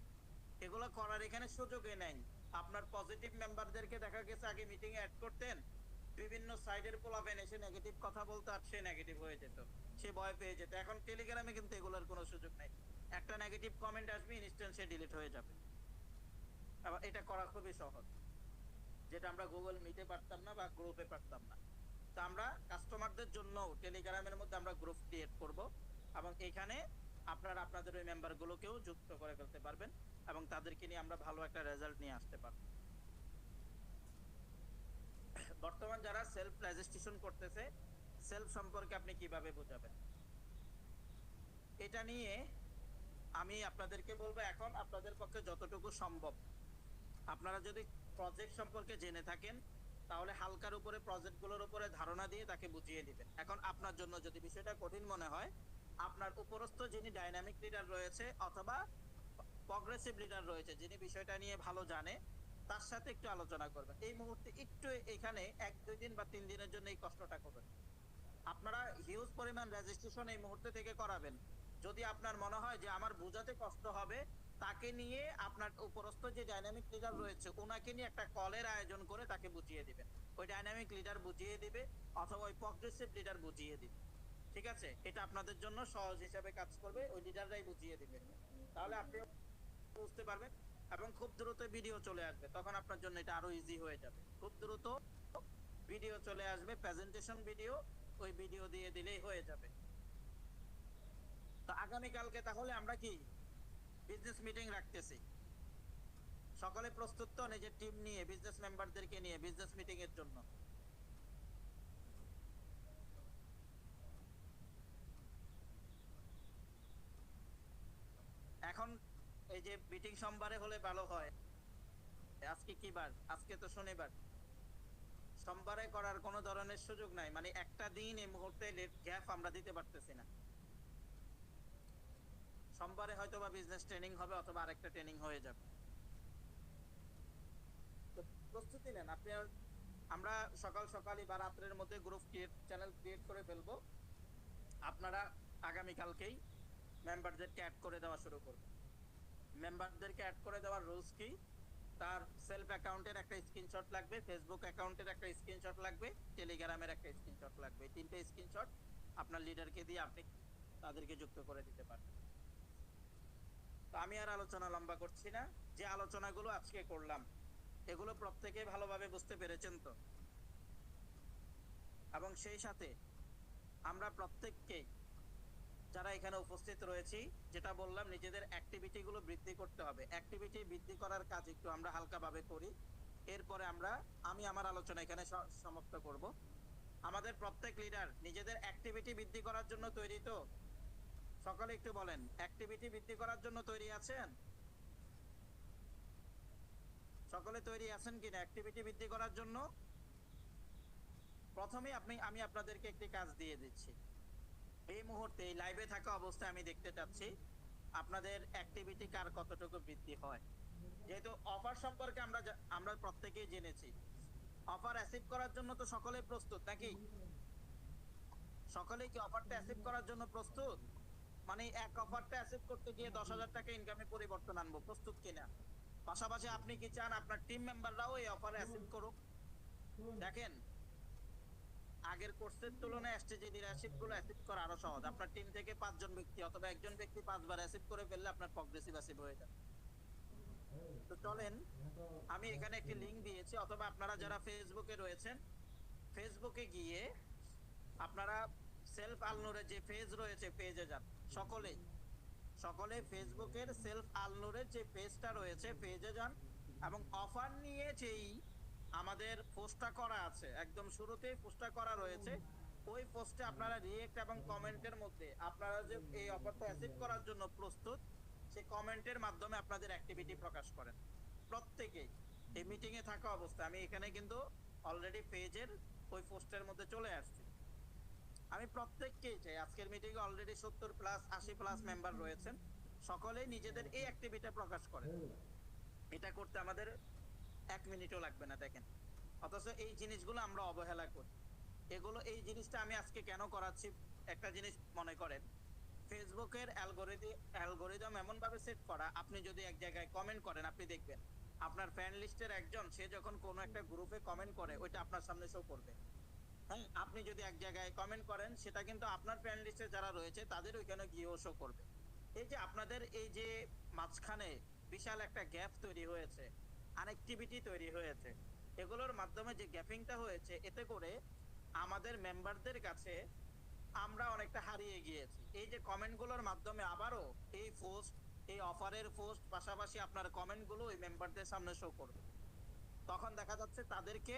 এগুলো করার এখানে সুযোগই নাই। আপনার পজিটিভ মেম্বারদেরকে দেখা গেছে আগে মিটিং এ অ্যাড করতেন, বিভিন্ন সাইডের পোলাপেন এসে নেগেটিভ কথা বলতো আর সে নেগেটিভ হয়ে যেত, সে ভয় পেয়ে যেত। এখন টেলিগ্রামে কিন্তু এগুলোর কোনো সুযোগ নাই। একটা নেগেটিভ কমেন্ট আসবে ইনস্ট্যান্ট সে ডিলিট হয়ে যাবে। আবার এটা করা খুবই সহজ, যেটা আমরা গুগল মিটে পারতাম না বা গ্রুপে পারতাম না। তো আমরা কাস্টমারদের জন্য টেলিগ্রামের মধ্যে আমরা গ্রুপ ক্রিয়েট করব এবং এখানে আপনারা আপনাদের ওই মেম্বারগুলোকেও যুক্ত করে ফেলতে পারবেন এবং তাদেরকে নিয়ে আমরা ভালো একটা রেজাল্ট নিয়ে আসতে পারবো। বর্তমান যারা সেলফ রেজিস্ট্রেশন করতেছে, সেলফ সম্পর্কে আপনি কিভাবে বোঝাবেন, এটা নিয়ে আমি আপনাদেরকে বলবো এখন আপনাদের পক্ষে যতটুকু সম্ভব আপনারা যদি প্রজেক্ট সম্পর্কে জেনে থাকেন তাহলে হালকার উপরে প্রজেক্টগুলোর উপরে ধারণা দিয়ে তাকে বুঝিয়ে দিবেন। এখন আপনার জন্য যদি বিষয়টা কঠিন মনে হয়, আপনার উপরস্থ যিনি ডাইনামিক লিডার রয়েছে অথবা প্রগ্রেসিভ লিডার রয়েছে যিনি বিষয়টা নিয়ে ভালো জানে তার সাথে একটু আলোচনা করবেন। এই মুহূর্তে একটু এখানে 1-2 দিন বা 3 দিনের জন্য এই কষ্টটা করবেন। আপনারা হিউজ পরিমাণ রেজিস্ট্রেশন এই মুহূর্তে থেকে করাবেন। যদি আপনার মনে হয় যে আমার বোঝাতে কষ্ট হবে, তাকে নিয়ে আপনার উপরস্থ যে ডাইনামিক লিডার রয়েছে ওনাকে নিয়ে একটা কলের আয়োজন করে তাকে বুঝিয়ে দিবেন। ওই ডাইনামিক লিডার বুঝিয়ে দিবে অথবা ওই প্রগ্রেসিভ লিডার বুঝিয়ে দিবে। ঠিক আছে, এটা আপনাদের জন্য সহজ হিসাবে কাজ করবে, ওই লিডাররাই বুঝিয়ে দিবে। তাহলে আপনি বুঝতে পারবেন এবং খুব দ্রুত ভিডিও চলে আসবে, তখন আপনার জন্য এটা আরো ইজি হয়ে যাবে। খুব দ্রুত ভিডিও চলে আসবে, প্রেজেন্টেশন ভিডিও, ওই ভিডিও দিয়ে দিলেই হয়ে যাবে। তো আগামী কালকে তাহলে আমরা কি বিজনেস মিটিং রাখতেছি, সকলে প্রস্তুত তো নিজের টিম নিয়ে বিজনেস মেম্বারদেরকে নিয়ে বিজনেস মিটিং এর জন্য? এখন এই যে মিটিং সোমবারে হলে ভালো হয়। আজকে কি বার? আজকে তো শনিবার। সোমবারে করার কোনো ধরনের সুযোগ নাই, মানে একটা দিন এই মুহূর্তে গ্যাপ আমরা দিতে পারতেছি না। সোমবারে হয়তো বা বিজনেস ট্রেনিং হবে অথবা আরেকটা ট্রেনিং হয়ে যাবে। তো প্রস্তুতি নেন আপনি। আমরা সকাল সকালই বা রাত্রের মধ্যে গ্রুপ চ্যানেল ক্রিয়েট করে ফেলবো। আপনারা আগামী কালকেই মেম্বারদেরকে অ্যাড করে দেওয়া শুরু করবেন। মেম্বারদেরকে অ্যাড করে দেওয়ার রুলস কি? তার সেলফ অ্যাকাউন্টের একটা স্ক্রিনশট লাগবে, ফেসবুক অ্যাকাউন্টের একটা স্ক্রিনশট লাগবে, টেলিগ্রামের একটা স্ক্রিনশট লাগবে। তিনটে স্ক্রিনশট আপনার লিডারকে দিয়ে আপনি তাদেরকে যুক্ত করে দিতে পারবেন। তো আমি আর আলোচনা লম্বা করছি না, যে আলোচনাগুলো আজকে করলাম এগুলো প্রত্যেকে ভালোভাবে বুঝতে পেরেছেন তো? এবং সেই সাথে আমরা প্রত্যেককে যারা এখানে উপস্থিত রয়েছি যেটা বললাম, নিজেদের অ্যাক্টিভিটি গুলো বৃদ্ধি করতে হবে। অ্যাক্টিভিটি বৃদ্ধি করার কাজ একটু আমরা হালকাভাবে করি। এরপরে আমি আমার আলোচনা এখানে সমাপ্ত করব। আমাদের প্রত্যেক লিডার নিজেদের অ্যাক্টিভিটি বৃদ্ধি করার জন্য তৈরি তো? সকলে একটু বলেন, অ্যাক্টিভিটি বৃদ্ধি করার জন্য তৈরি আছেন? সকলে তৈরি আছেন কিনা অ্যাক্টিভিটি বৃদ্ধি করার জন্য? প্রথমে আমি আপনাদেরকে একটি কাজ দিয়ে দিচ্ছি। এই মুহূর্তে এই লাইভে থাকা অবস্থায় আমি দেখতে চাচ্ছি আপনাদের অ্যাক্টিভিটি কার কতটুকু বৃদ্ধি হয়। যেহেতু অফার সম্পর্কে আমরা প্রত্যেকেই জেনেছি, অফার অ্যাসিভ করার জন্য তো সকলেই প্রস্তুত নাকি? সকলেই কি অফারটা অ্যাসিভ করার জন্য প্রস্তুত? মানে এক অফারটা অ্যাসিভ করতে গিয়ে 10,000 টাকা ইনকামে পরিবর্তন আনবো, প্রস্তুত কিনা? পাশাপাশি আপনি কি চান আপনার টিম মেম্বাররাও এই অফারে অ্যাসিভ করুক? দেখেন, আগের কোর্সের তুলনায় স্টেজে লিডারশিপ গুলো অ্যাসিভ করা আরো সহজ। আপনার টিম থেকে 5 জন ব্যক্তি অথবা একজন ব্যক্তি 5 বার অ্যাসিভ করে ফেললে আপনার প্রগ্রেসিভ অ্যাসিভ হয়ে যাবে। তো চলেন, আমি এখানে একটি লিংক দিয়েছি, অথবা আপনারা যারা ফেসবুকে রয়েছেন, ফেসবুকে গিয়ে আপনারা সেলফ আলনুরের যে পেজ রয়েছে পেজে যান। সকলে ফেসবুকের সেলফ আলনুরের যে পেজটা রয়েছে পেজে যান, এবং অফার নিয়ে যেই আমাদের পোস্টটা করা আছে, একদম শুরুতেই পোস্টটা করা রয়েছে, ওই পোস্টে আপনারা রিয়েক্ট এবং কমেন্টের মধ্যে আপনারা যে এই অফারটা অ্যাসিভ করার জন্য প্রস্তুত, সেই কমেন্টের মাধ্যমে আপনাদের অ্যাক্টিভিটি প্রকাশ করেন প্রত্যেকেই। এই মিটিং এ থাকা অবস্থায় আমি এখানে কিন্তু অলরেডি পেজের ওই পোস্টের মধ্যে চলে আসছি। আমি প্রত্যেককেই চাই, আজকের মিটিং এ অলরেডি 70+ 80+ মেম্বার রয়েছেন, সকলেই নিজেদের এই অ্যাক্টিভিটি প্রকাশ করেন। এটা করতে আমাদের 1 মিনিটও লাগবে না। দেখেন, অথচ এই জিনিসগুলো আমরা অবহেলা করি। এই জিনিসটা আমি আজকে কেন করাচ্ছি, একটা জিনিস মনে করেন, ফেসবুকের অ্যালগোরিদম এমন ভাবে সেট করা, আপনি যদি এক জায়গায় কমেন্ট করেন, আপনি দেখবেন আপনার ফ্রেন্ড লিস্টের একজন, সে যখন কোনো একটা গ্রুপে কমেন্ট করে ওইটা আপনার সামনে শো করবে। হ্যাঁ, আপনি যদি এক জায়গায় কমেন্ট করেন, সেটা কিন্তু আপনার ফ্রেন্ড লিস্টে যারা রয়েছে তাদের ওইখানে গিয়েও শো করবে। এই যে আপনাদের এই যে মাঝখানে বিশাল একটা গ্যাপ তৈরি হয়েছে, কানেক্টিভিটি তৈরি হয়েছে, এগুলোর মাধ্যমে যে গ্যাপিংটা হয়েছে, এতে করে আমাদের মেম্বারদের কাছে আমরা অনেকটা হারিয়ে গিয়েছি। এই যে কমেন্টগুলোর মাধ্যমে আবারও এই পোস্ট, এই অফারের পোস্ট, পাশাপাশি আপনার কমেন্টগুলো ওই মেম্বারদের সামনে শো করবে। তখন দেখা যাচ্ছে তাদেরকে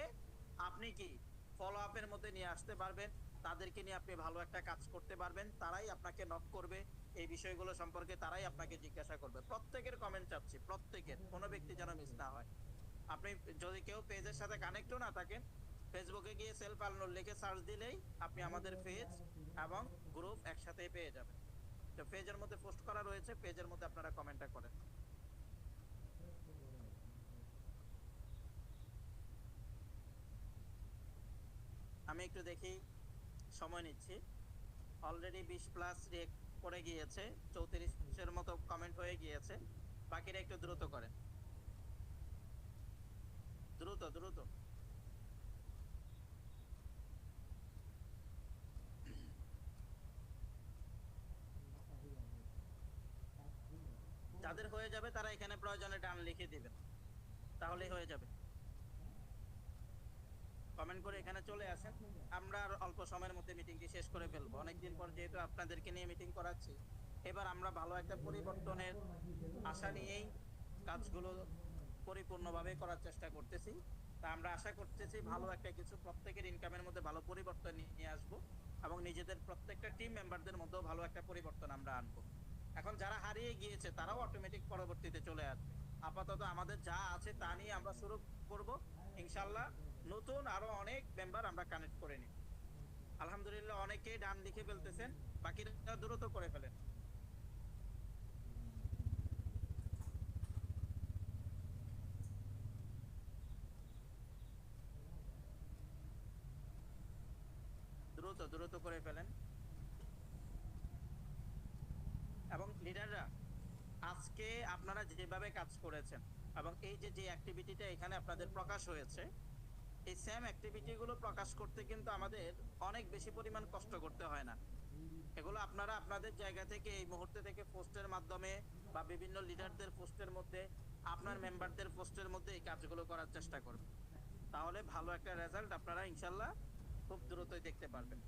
আপনি কি ফলো আপের মধ্যে নিয়ে আসতে পারবেন, তাদেরকে নিয়ে আপনি ভালো একটা কাজ করতে পারবেন, তারাই আপনাকে নক করবে এই বিষয়গুলো সম্পর্কে, তারাই আপনাকে জিজ্ঞাসা করবে। প্রত্যেকের কমেন্ট চাচ্ছি, প্রত্যেকের, কোনো ব্যক্তি যেন মিস না হয়। আপনি যদি কেউ পেজের সাথে কানেক্টও না থাকেন, ফেসবুকে গিয়ে সেলফ আলনুর লিখে সার্চ দিলেই আপনি আমাদের পেজ এবং গ্রুপ একসাথেই পেয়ে যাবেন। তো পেজের মধ্যে পোস্ট করা রয়েছে, পেজের মধ্যে আপনারা কমেন্টটা করেন। আমি একটু দেখি, সময় নিচ্ছি। অলরেডি 20+ রিয়েক্ট করে গিয়েছে, 34-এর মতো কমেন্ট হয়ে গিয়েছে। বাকিরা একটু দ্রুত করেন, দ্রুত দ্রুত। যাদের হয়ে যাবে তারা এখানে প্রয়োজনে ডান লিখে দিবেন, তাহলেই হয়ে যাবে। কমেন্ট করে এখানে চলে আসেন, আমরা আর অল্প সময়ের মধ্যে মিটিংটি শেষ করে ফেলবো। অনেকদিন পর যেহেতু আপনাদেরকে নিয়ে মিটিং করাচ্ছি, এবার আমরা ভালো একটা পরিবর্তনের আশা নিয়েই কাজগুলো পরিপূর্ণভাবে করার চেষ্টা করতেছি। তা আমরা আশা করতেছি ভালো একটা কিছু প্রত্যেকের ইনকামের মধ্যে ভালো পরিবর্তন নিয়ে আসবো, এবং নিজেদের প্রত্যেকটা টিম মেম্বারদের মধ্যেও ভালো একটা পরিবর্তন আমরা আনবো। এখন যারা হারিয়ে গিয়েছে তারাও অটোমেটিক পরবর্তীতে চলে আসবে। আপাতত আমাদের যা আছে তা নিয়ে আমরা শুরু করব ইনশাল্লাহ। নতুন আরো অনেক মেম্বার আমরা কানেক্ট করে নিই। আলহামদুলিল্লাহ, অনেকেই ডান লিখে ফেলতেছেন, বাকিরা দ্রুত করে ফেলেন। দ্রুত দ্রুত করে ফেলেন। এবং লিডাররা, আজকে আপনারা যেভাবে কাজ করেছেন এবং এই যে যে অ্যাক্টিভিটিটা এখানে আপনাদের প্রকাশ হয়েছে, এই সেম অ্যাক্টিভিটি গুলো প্রকাশ করতে কিন্তু আমাদের অনেক বেশি পরিমাণ কষ্ট করতে হয় না। এগুলো আপনারা আপনাদের জায়গা থেকে এই মুহূর্তে থেকে পোস্টের মাধ্যমে বা বিভিন্ন লিডারদের পোস্টের মধ্যে, আপনার মেম্বারদের পোস্টের মধ্যে এই কাজগুলো করার চেষ্টা করবেন। তাহলে ভালো একটা রেজাল্ট আপনারা ইনশাল্লাহ খুব দ্রুতই দেখতে পারবেন।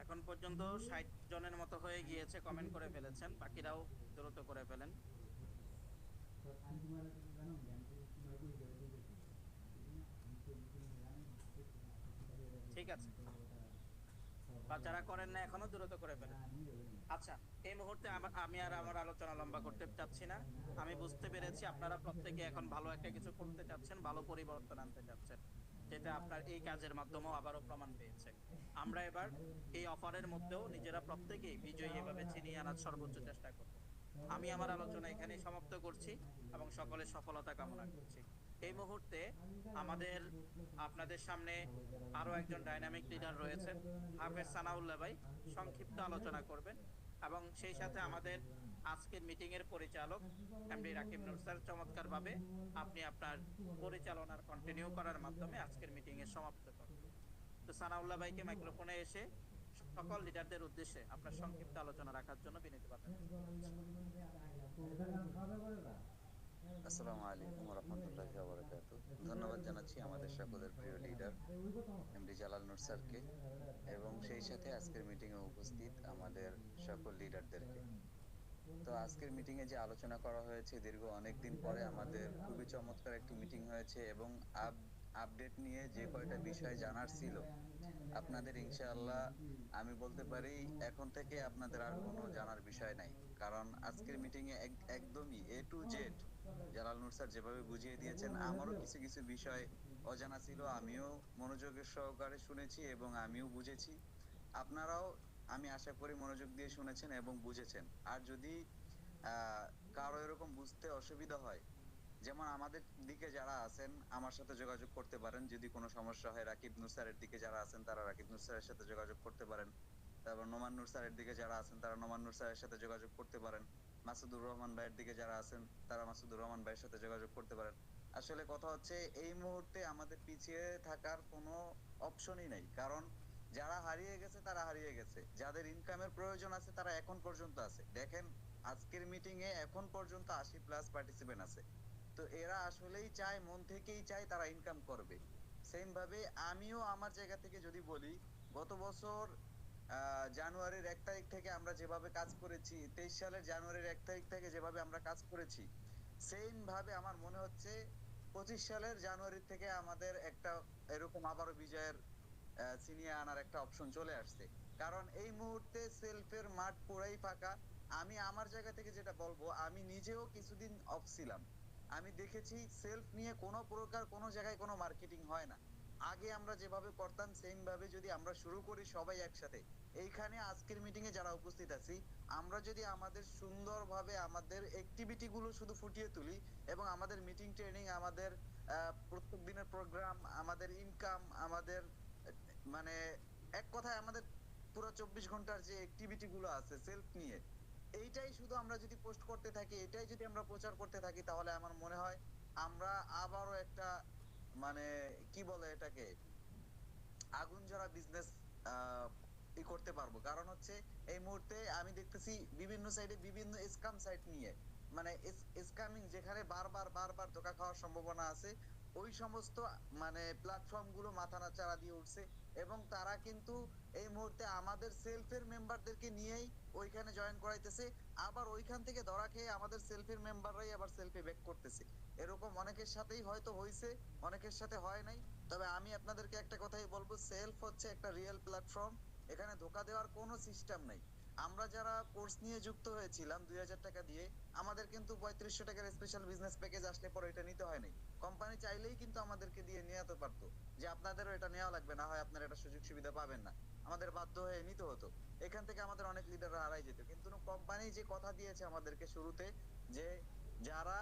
এখন পর্যন্ত 60 জনের মতো হয়ে গিয়েছে, কমেন্ট করে ফেলেছেন, বাকিরাও দ্রুত করে ফেলেন। ঠিক আছে, বা যারা করেন না এখনো দ্রুত করে ফেলেন। আচ্ছা, এই মুহূর্তে আমি আর আমার আলোচনা লম্বা করতে চাচ্ছি না। আমি বুঝতে পেরেছি আপনারা প্রত্যেকে এখন ভালো একটা কিছু করতে চাচ্ছেন, ভালো পরিবর্তন আনতে চাচ্ছেন। যেটা আপনার এই কাজের মাধ্যমেও আবারও প্রমাণ পেয়েছে। আমরা এবার এই অফারের মধ্যেও নিজেরা প্রত্যেকেই বিজয়ী এভাবে ছিনিয়ে আনার সর্বোচ্চ চেষ্টা করব। আমি আমার আলোচনা এখানেই সমাপ্ত করছি এবং সকলের সফলতা কামনা করছি। এই মুহূর্তে আমাদের আপনাদের সামনে আরো একজন ডাইনামিক লিডার রয়েছেন, হাফেজ সানাউল্লাহ ভাই সংক্ষিপ্ত আলোচনা করবেন এবং সেই সাথে আমাদের আজকের মিটিং এর পরিচালক এমডি রাকিব নূর স্যার চমৎকার ভাবে আপনি আপনার পরিচালনার কন্টিনিউ করার মাধ্যমে আজকের মিটিং এর সমাপ্ত করবেন। তো সানাউল্লাহ ভাইকে মাইক্রোফোনে এসে সকল লিডারদের উদ্দেশ্যে আপনার সংক্ষিপ্ত আলোচনা রাখার জন্য বিনীতভাবে আসসালামু আলাইকুম রহমতুল্লাহি ওয়া বারাকাতুহু। ধন্যবাদ জানাচ্ছি আমাদের সকলের প্রিয় লিডার এমডি জালাল নূর স্যারকে এবং সেই সাথে আজকের মিটিংয়ে উপস্থিত আমাদের সকল লিডারদেরকে। তো আজকের মিটিংয়ে যে আলোচনা করা হয়েছে দীর্ঘ অনেক দিন পরে আমাদের খুবই চমৎকার একটি মিটিং হয়েছে এবং আপডেট নিয়ে যে কয়টা বিষয় জানার ছিল আপনাদের ইনশাআল্লাহ আমি বলতে পারি এখন থেকে আপনাদের আর কোনো জানার বিষয় নাই, কারণ আজকের মিটিংয়ে একদমই এ to Z Jalal Noor sir যেভাবে বুঝিয়ে দিয়েছেন আমারও কিছু কিছু বিষয় অজানা ছিল, আমিও মনোযোগের সহকারে শুনেছি এবং আমিও বুঝেছি। আপনারাও আমি আশা করি মনোযোগ দিয়ে শুনেছেন এবং বুঝেছেন। আর যদি আহ কারো এরকম বুঝতে অসুবিধা হয়, যেমন আমাদের দিকে যারা আছেন আমার সাথে যোগাযোগ করতে পারেন, যদি কোনো সমস্যা হয় রাকিব নূর স্যারের দিকে যারা আছেন তারা রাকিব নূর স্যারের সাথে যোগাযোগ করতে পারেন। তারপর নোমান নূর স্যারের দিকে যারা আছেন তারা নোমান নূর স্যারের সাথে যোগাযোগ করতে পারেন। মাসুদুর রহমান ভাইয়ের দিকে যারা আছেন তারা মাসুদুর রহমান ভাইয়ের সাথে যোগাযোগ করতে পারেন। আসলে কথা হচ্ছে এই মুহূর্তে আমাদের পিছিয়ে থাকার কোনো অপশনই নেই, কারণ যারা হারিয়ে গেছে তারা হারিয়ে গেছে, যাদের ইনকামের প্রয়োজন আছে তারা এখন পর্যন্ত আছে। দেখেন আজকের মিটিং এ এখন পর্যন্ত 80+ পার্টিসিপেন্ট আছে। তো এরা আসলেই চায়, মন থেকেই চায় তারা ইনকাম করবে। সেম ভাবে আমিও আমার জায়গা থেকে যদি বলি, গত বছর জানুয়ারির 1 তারিখ থেকে আমরা যেভাবে কাজ করেছি, 23 সালের জানুয়ারির 1 তারিখ থেকে যেভাবে আমরা কাজ করেছি, সেম ভাবে আমার মনে হচ্ছে 25 সালের জানুয়ারি থেকে আমাদের একটা এরকম আবারও বিজয়ের ছিনিয়ে আনার একটা অপশন চলে আসছে। কারণ এই মুহূর্তে সেলফের মাঠ পুরাই ফাঁকা। আমি আমার জায়গা থেকে যেটা বলবো, আমি নিজেও কিছুদিন অফ ছিলাম, আমি দেখেছি সেলফ নিয়ে কোনো প্রকার কোনো জায়গায় কোনো মার্কেটিং হয় না। আগে আমরা যেভাবে করতাম সেম ভাবে যদি আমরা শুরু করি সবাই একসাথে, এইখানে আজকের মিটিং এ যারা উপস্থিত আছি আমরা যদি আমাদের সুন্দরভাবে আমাদের অ্যাক্টিভিটি গুলো শুধু ফুটিয়ে তুলি এবং আমাদের মিটিং ট্রেনিং, আমাদের প্রত্যেক দিনের প্রোগ্রাম, আমাদের ইনকাম, আমাদের মানে এক কথায় আমাদের পুরো 24 ঘন্টার যে অ্যাক্টিভিটি গুলো আছে সেলফ নিয়ে, এইটাই শুধু আমরা যদি পোস্ট করতে থাকি, এটাই যদি আমরা প্রচার করতে থাকি, তাহলে আমার মনে হয় আমরা আবারও একটা মানে কি বলে এটাকে আগুন ঝরা বিজনেস করতে পারবো। কারণ হচ্ছে এই মুহূর্তে আমি দেখতেছি বিভিন্ন সাইডে বিভিন্ন স্ক্যাম সাইট নিয়ে, মানে স্ক্যামিং যেখানে বারবার বারবার ধোকা খাওয়ার সম্ভাবনা আছে, ওই সমস্ত মানে প্ল্যাটফর্ম গুলো মাথা নাড়া দিয়ে উঠছে এবং তারা কিন্তু এই মুহূর্তে আমাদের সেলফের মেম্বারদেরকে নিয়েই ওইখানে জয়েন করাইতেছে, আবার ওইখান থেকে ধরা খেয়ে আমাদের সেলফের মেম্বাররাই আবার সেলফে ব্যাক করতেছে। এরকম অনেকের সাথেই হয়তো হয়েছে, অনেকের সাথে হয় নাই। তবে আমি আপনাদেরকে একটা কথাই বলবো, সেলফ হচ্ছে একটা রিয়েল প্ল্যাটফর্ম, এখানে ধোকা দেওয়ার কোনো সিস্টেম নাই। আমরা যারা কোর্স নিয়ে যুক্ত হয়েছিলাম 2000 টাকা দিয়ে, আমাদের কিন্তু 3500 টাকার স্পেশাল বিজনেস প্যাকেজ আসলে পরে এটা নিতে হয় নাই। কোম্পানি চাইলেই কিন্তু আমাদেরকে দিয়ে নিয়ে যেতে পারতো যে আপনাদেরও এটা নেওয়া লাগবে না, হয় আপনারা এটা সুযোগ সুবিধা পাবেন না, আমাদের বাধ্য হয়ে নিতে হতো। এখান থেকে আমাদের অনেক লিডাররা হারাই যেত, কিন্তু কোম্পানি যে কথা দিয়েছে আমাদেরকে শুরুতে, যে যারা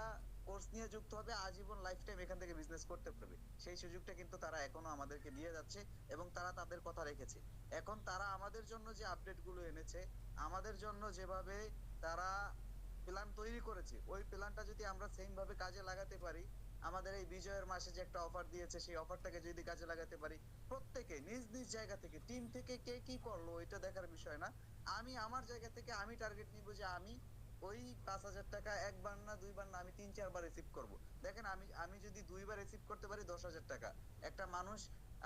কোর্স নিয়ে যুক্ত হবে আজীবন লাইফ টাইম এখান থেকে বিজনেস করতে পারবে, সেই সুযোগটা কিন্তু তারা এখনো আমাদেরকে দিয়ে যাচ্ছে এবং তারা তাদের কথা রেখেছে। এখন তারা আমাদের জন্য যে আপডেট গুলো এনেছে, আমাদের জন্য যেভাবে তারা প্ল্যান তৈরি করেছে, ওই প্ল্যানটা যদি আমরা সেম ভাবে কাজে লাগাতে পারি, আমাদের এই বিজয়ের মাসে যে একটা অফার দিয়েছে সেই অফারটাকে যদি কাজে লাগাতে পারি, প্রত্যেকে নিজ নিজ জায়গা থেকে, টিম থেকে কে কি করলো এটা দেখার বিষয় না, আমি আমার জায়গা থেকে আমি টার্গেট নিব যে আমি ওই 5,000 টাকা একবার না দুইবার না, আমি 3-4 বার রিসিভ করব। দেখেন আমি আমি যদি 2 বার রিসিভ করতে পারি 10,000 টাকা, একটা মানুষ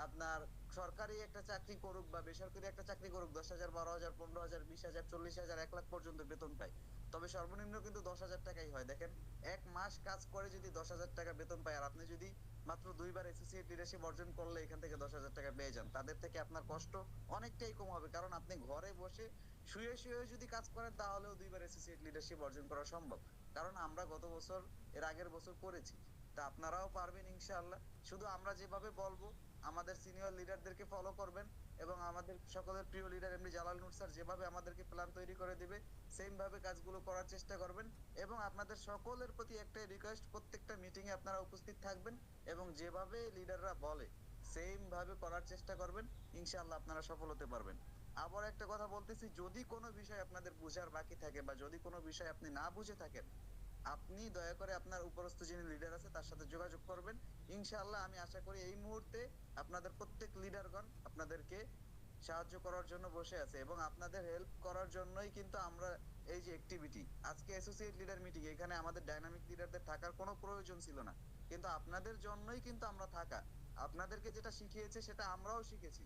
আপনার সরকারি একটা চাকরি করুক বা বেসরকারি একটা চাকরি করুক, 10,000, 12,000, 15,000, 20,000, 40,000, 1 লাখ পর্যন্ত বেতন পায়। তবে সর্বনিম্ন কিন্তু 10,000 টাকাই হয়। দেখেন 1 মাস কাজ করে যদি 10,000 টাকা বেতন পায়, আর আপনি যদি মাত্র 2বার অ্যাসোসিয়েট লিডারশিপ অর্জন করলে এখান থেকে 10,000 টাকা পেয়ে যান। তাদের থেকে আপনার কষ্ট অনেকটাই কম হবে, কারণ আপনি ঘরে বসে শুয়ে শুয়ে যদি কাজ করেন তাহলেও 2বার অ্যাসোসিয়েট লিডারশিপ অর্জন করা সম্ভব। কারণ আমরা গত বছর, এর আগের বছর করেছি। তা আপনারাও পারবেন ইনশাআল্লাহ। শুধু আমরা যেভাবে বলবো, আমাদের সিনিয়র লিডারদেরকে ফলো করবেন, এবং আমাদের সকলের প্রিয় লিডার এমডি জালাল নূর স্যার যেভাবে আমাদেরকে প্ল্যান তৈরি করে দিবে সেম ভাবে কাজগুলো করার চেষ্টা করবেন। এবং আপনাদের সকলের প্রতি একটাই রিকোয়েস্ট, প্রত্যেকটা মিটিং এ আপনারা উপস্থিত থাকবেন এবং যেভাবে লিডাররা বলে সেম ভাবে করার চেষ্টা করবেন। ইনশাআল্লাহ আপনারা সফল হতে পারবেন। আবার একটা কথা বলতেছি, যদি কোনো বিষয় আপনাদের বোঝার বাকি থাকে বা যদি কোনো বিষয় আপনি না বুঝে থাকেন, আপনি দয়া করে আপনার উপরস্থ যিনি লিডার আছে তার সাথে যোগাযোগ করবেন। ইনশাআল্লাহ আমি আশা করি এই মুহূর্তে আপনাদের প্রত্যেক লিডারগণ আপনাদেরকে সাহায্য করার জন্য বসে আছে, এবং আপনাদের হেল্প করার জন্যই কিন্তু আমরা এই যে অ্যাক্টিভিটি, আজকে অ্যাসোসিয়েট লিডার মিটিং, এখানে আমাদের ডাইনামিক লিডারদের থাকার কোনো প্রয়োজন ছিল না, কিন্তু আপনাদের জন্যই কিন্তু আমরা থাকা। আপনাদেরকে যেটা শিখিয়েছে সেটা আমরাও শিখেছি।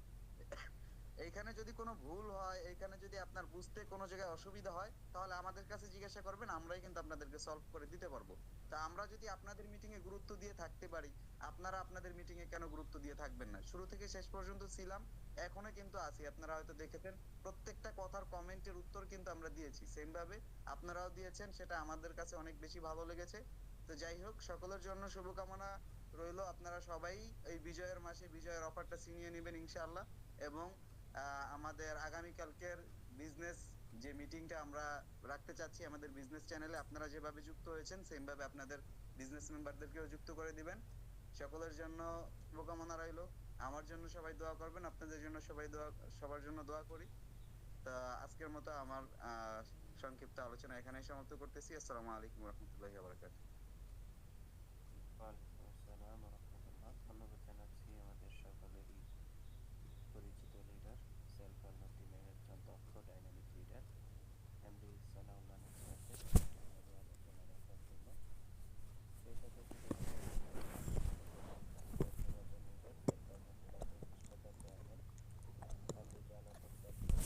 এইখানে যদি কোনো ভুল হয়, এইখানে যদি আপনার বুঝতে কোনো জায়গায় অসুবিধা হয়, তাহলে আমাদের কাছে জিজ্ঞাসা করবেন, আমরাই কিন্তু আপনাদেরকে সলভ করে দিতে পারবো। তা আমরা যদি আপনাদের মিটিং এ গুরুত্ব দিয়ে থাকতে পারি, আপনারা আপনাদের মিটিং এ কেন গুরুত্ব দিয়ে থাকবেন না? শুরু থেকে শেষ পর্যন্ত ছিলাম, এখনো কিন্তু আছি। আপনারা হয়তো দেখেছেন প্রত্যেকটা কথার কমেন্টের উত্তর কিন্তু আমরা দিয়েছি, সেম ভাবে আপনারাও দিয়েছেন, সেটা আমাদের কাছে অনেক বেশি ভালো লেগেছে। তো যাই হোক, সকলের জন্য শুভকামনা রইলো। আপনারা সবাই এই বিজয়ের মাসে বিজয়ের অফারটা ছিনিয়ে নেবেন ইনশাআল্লাহ। এবং আমাদের আগামীকালকের বিজনেস যে মিটিংটা আমরা রাখতে চাচ্ছি আমাদের বিজনেস চ্যানেলে, আপনারা যেভাবে যুক্ত হয়েছেন সেম ভাবে আপনাদের বিজনেস মেম্বারদেরকেও যুক্ত করে দিবেন। সকলের জন্য শুভকামনা রইলো। আমার জন্য সবাই দোয়া করবেন, আপনাদের জন্য সবাই দোয়া, সবার জন্য দোয়া করি। তা আজকের মতো আমার সংক্ষিপ্ত আলোচনা এখানেই সমাপ্ত করতেছি। আসসালামু আলাইকুম রহমতুল্লাহি ওয়া বারাকাতুহু। ওয়ালাইকুম আসসালাম রহমতুল্লাহ। ধন্যবাদ জানাচ্ছি আমাদের সকলেরই পরিচিত লিডার, সেলফ ডেভেলপমেন্ট টিমের একজন দক্ষ ডাইনামিক লিডার এমডি সানাউল্লাহ স্যারকে সুন্দরভাবে আলোচনা রাখার জন্য। সেই সাথে ধন্যবাদ লিডার, সেলফ ডেভেলপমেন্ট ক্লাবের প্রতিষ্ঠাতা চেয়ারম্যান এমডি জালাল স্যারকে।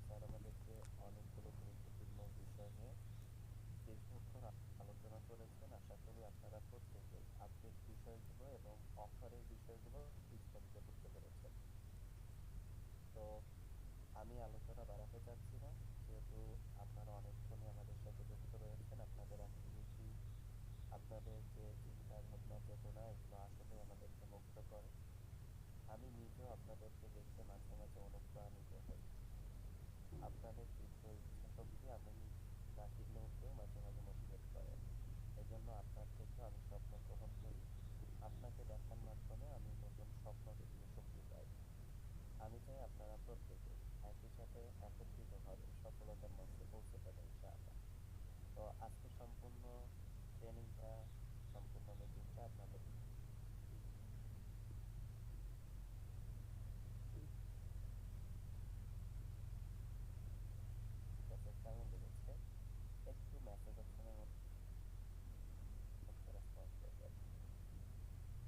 স্যার আমাদেরকে অনেকগুলো গুরুত্বপূর্ণ বিষয় নিয়ে দীর্ঘক্ষণ আলোচনা করেছেন। আশা করি আপনারা প্রত্যেকেই আপডেট বিষয়গুলো এবং অফারের বিষয়গুলো বিস্তারিত বুঝতে পেরেছেন। তো আমি আলোচনা বাড়াতে চাচ্ছি না, যেহেতু আপনারা অনেকক্ষণই আমাদের সাথে যুক্ত রয়েছেন। আপনাদের অ্যাক্টিভিটি, আপনাদের যে চিন্তা ভাবনা চেতনা, এগুলো আসলে আমাদেরকে মুগ্ধ করে। আমি নিজেও আপনাদেরকে দেখে মাঝে মাঝে অনুপ্রাণিত হই। আপনাদের তীব্র ইচ্ছা শক্তি আমি না চিনলেও মাঝে মাঝে মোটিভেট করে। এজন্য আপনার থেকেও আমি স্বপ্ন গ্রহণ করি। আপনাকে দেখার মাধ্যমে আমি নতুন স্বপ্ন দেখতে শক্তি পাই। আমি চাই আপনারা প্রত্যেকে একই সাথে একত্রিতভাবে সফলতার মঞ্চে পৌঁছাবেন ইনশাআল্লাহ। তো আজকে সম্পূর্ণ ট্রেনিংটা, সম্পূর্ণ মিটিংটা আপনাদের কাছে কেমন লেগেছে একটু মেসেজ অপশনের মধ্যে রেসপন্স করবেন।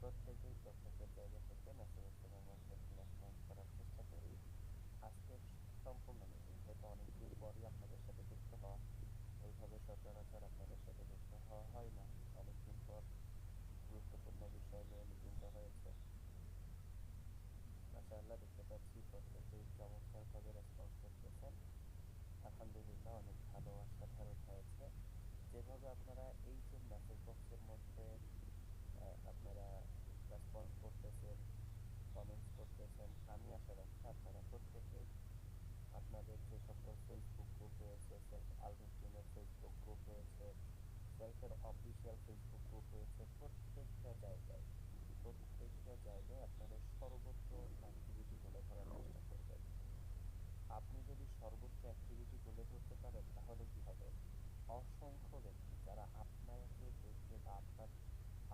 প্রত্যেকের জায়গা থেকে মেসেজ অপশনের মধ্যে একটু রেসপন্স করার চেষ্টা করি। আজকের সম্পূর্ণ মিটিং, যেহেতু অনেকদিন পরই আপনাদের সাথে যুক্ত হওয়া, এইভাবে সচরাচর আপনাদের সাথে যুক্ত হওয়া হয় না। অনেকদিন পর গুরুত্বপূর্ণ বিষয় নিয়ে মিটিংটা হয়েছে। মাশাআল্লাহ, দেখতে পাচ্ছি প্রত্যেকেই চমৎকারভাবে রেসপন্স করতেছেন। আলহামদুলিল্লাহ, অনেক ভালো, অসাধারণ হয়েছে। যেভাবে আপনারা এই যে মেসেজ বক্সের মধ্যে আপনারা রেসপন্স করতেছেন, কমেন্টস করতেছেন, আমি আশা রাখছি আপনারা প্রত্যেকেই আপনাদের যে সকল ফেসবুক গ্রুপ রয়েছে, সেলফ আলমিন টিমের ফেসবুক গ্রুপ রয়েছে, সেলফের অফিসিয়াল ফেসবুক গ্রুপ রয়েছে, প্রত্যেকটা জায়গায় আপনাদের সর্বোচ্চ অ্যাক্টিভিটি তুলে ধরার চেষ্টা করবেন। আপনি যদি সর্বোচ্চ অ্যাক্টিভিটি তুলে ধরতে পারেন, তাহলে কি হবে? অসংখ্য ব্যক্তি যারা আপনাকে দেখে বা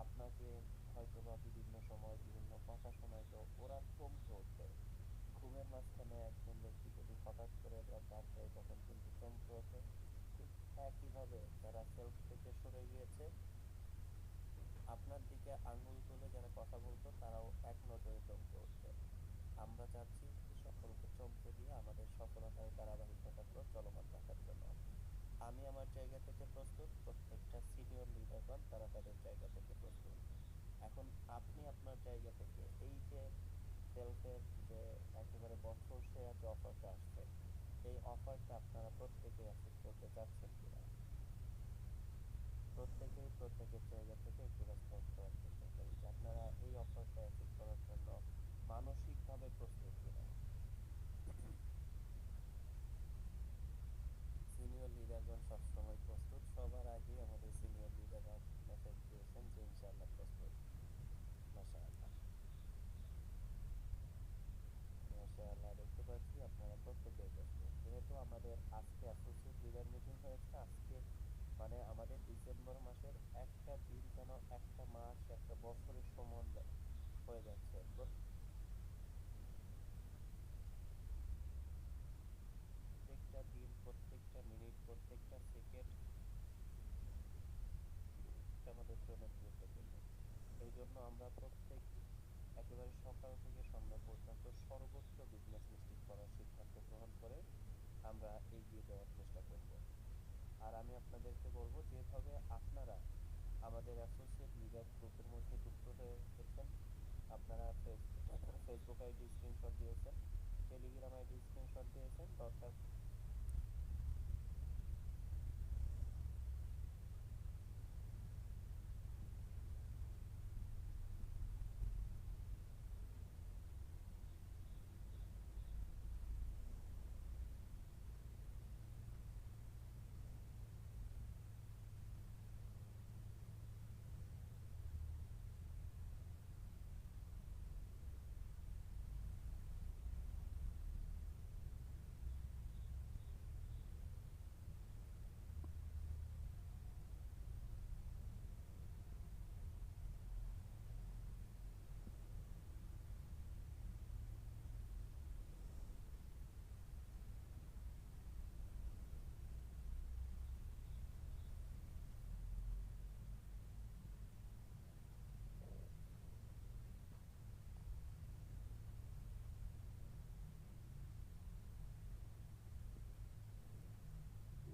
আপনাকে হয়তোবা বিভিন্ন সময় বিভিন্ন কথা শোনাইতো, ওরা চমকে উঠবে। ঘুমের মাঝখানে একজন ব্যক্তি যদি হঠাৎ করে ডাক দেয়, তখন কিন্তু চমকে ওঠে। ঠিক একইভাবে যারা সেলফ থেকে সরে গিয়েছে, আপনার দিকে আঙ্গুল তুলে যারা কথা বলতো, তারাও এক নজরে চমকে উঠবে। আমরা চাচ্ছি সকলকে চমকে দিয়ে আমাদের সফলতার ধারাবাহিকতাগুলো চলমান রাখার জন্য। আমি আমার জায়গা থেকে প্রস্তুত, প্রত্যেকটা সিনিয়র লিডারগণ তারা তাদের জায়গা থেকে প্রস্তুত। এখন আপনি আপনার জায়গা থেকে এই যে সেলফের যে একেবারে বছর শেয়ার যে অফারটা আসছে, এই অফারটা আপনারা প্রত্যেকে অ্যাসেস করতে চাচ্ছেন কিনা? প্রত্যেকেই প্রত্যেকের জায়গা থেকে একটু রেসপন্স করার চেষ্টা করি যে আপনারা এই অফারটা অ্যাসেস করার জন্য মানসিকভাবে প্রস্তুত কিনা। সিনিয়র লিডারগণ সবসময় প্রস্তুত। সবার আগে আমাদের সিনিয়র লিডাররা মেসেজ দিয়েছেন যে ইনশাআল্লাহ প্রস্তুত। মাশাআল্লাহ, মাশাআল্লাহ, দেখতে পাচ্ছি আপনারা প্রত্যেকেই প্রস্তুত। যেহেতু আমাদের আজকে অ্যাসোসিয়েট লিডার মিটিং হয়েছে, আজকে মানে আমাদের ডিসেম্বর মাসের একটা দিন যেন একটা মাস একটা বছরের সমান হয়ে যাচ্ছে। প্রত্যেকটা দিন, প্রত্যেকটা মিনিট, প্রত্যেকটা সেকেন্ড আমাদের জন্য গুরুত্বপূর্ণ। এই জন্য আমরা প্রত্যেক একেবারে সকাল থেকে সন্ধ্যা পর্যন্ত সর্বোচ্চ বিজনেস নিশ্চিত করার সিদ্ধান্ত গ্রহণ করে আমরা এগিয়ে যাওয়ার চেষ্টা করব। আর আমি আপনাদেরকে বলবো, যেভাবে আপনারা আমাদের অ্যাসোসিয়েট লিডার গ্রুপের মধ্যে যুক্ত হয়েছেন, আপনারা ফেসবুক আইডি স্ক্রিনশট দিয়েছেন, টেলিগ্রাম আইডি স্ক্রিনশট দিয়েছেন, দরকার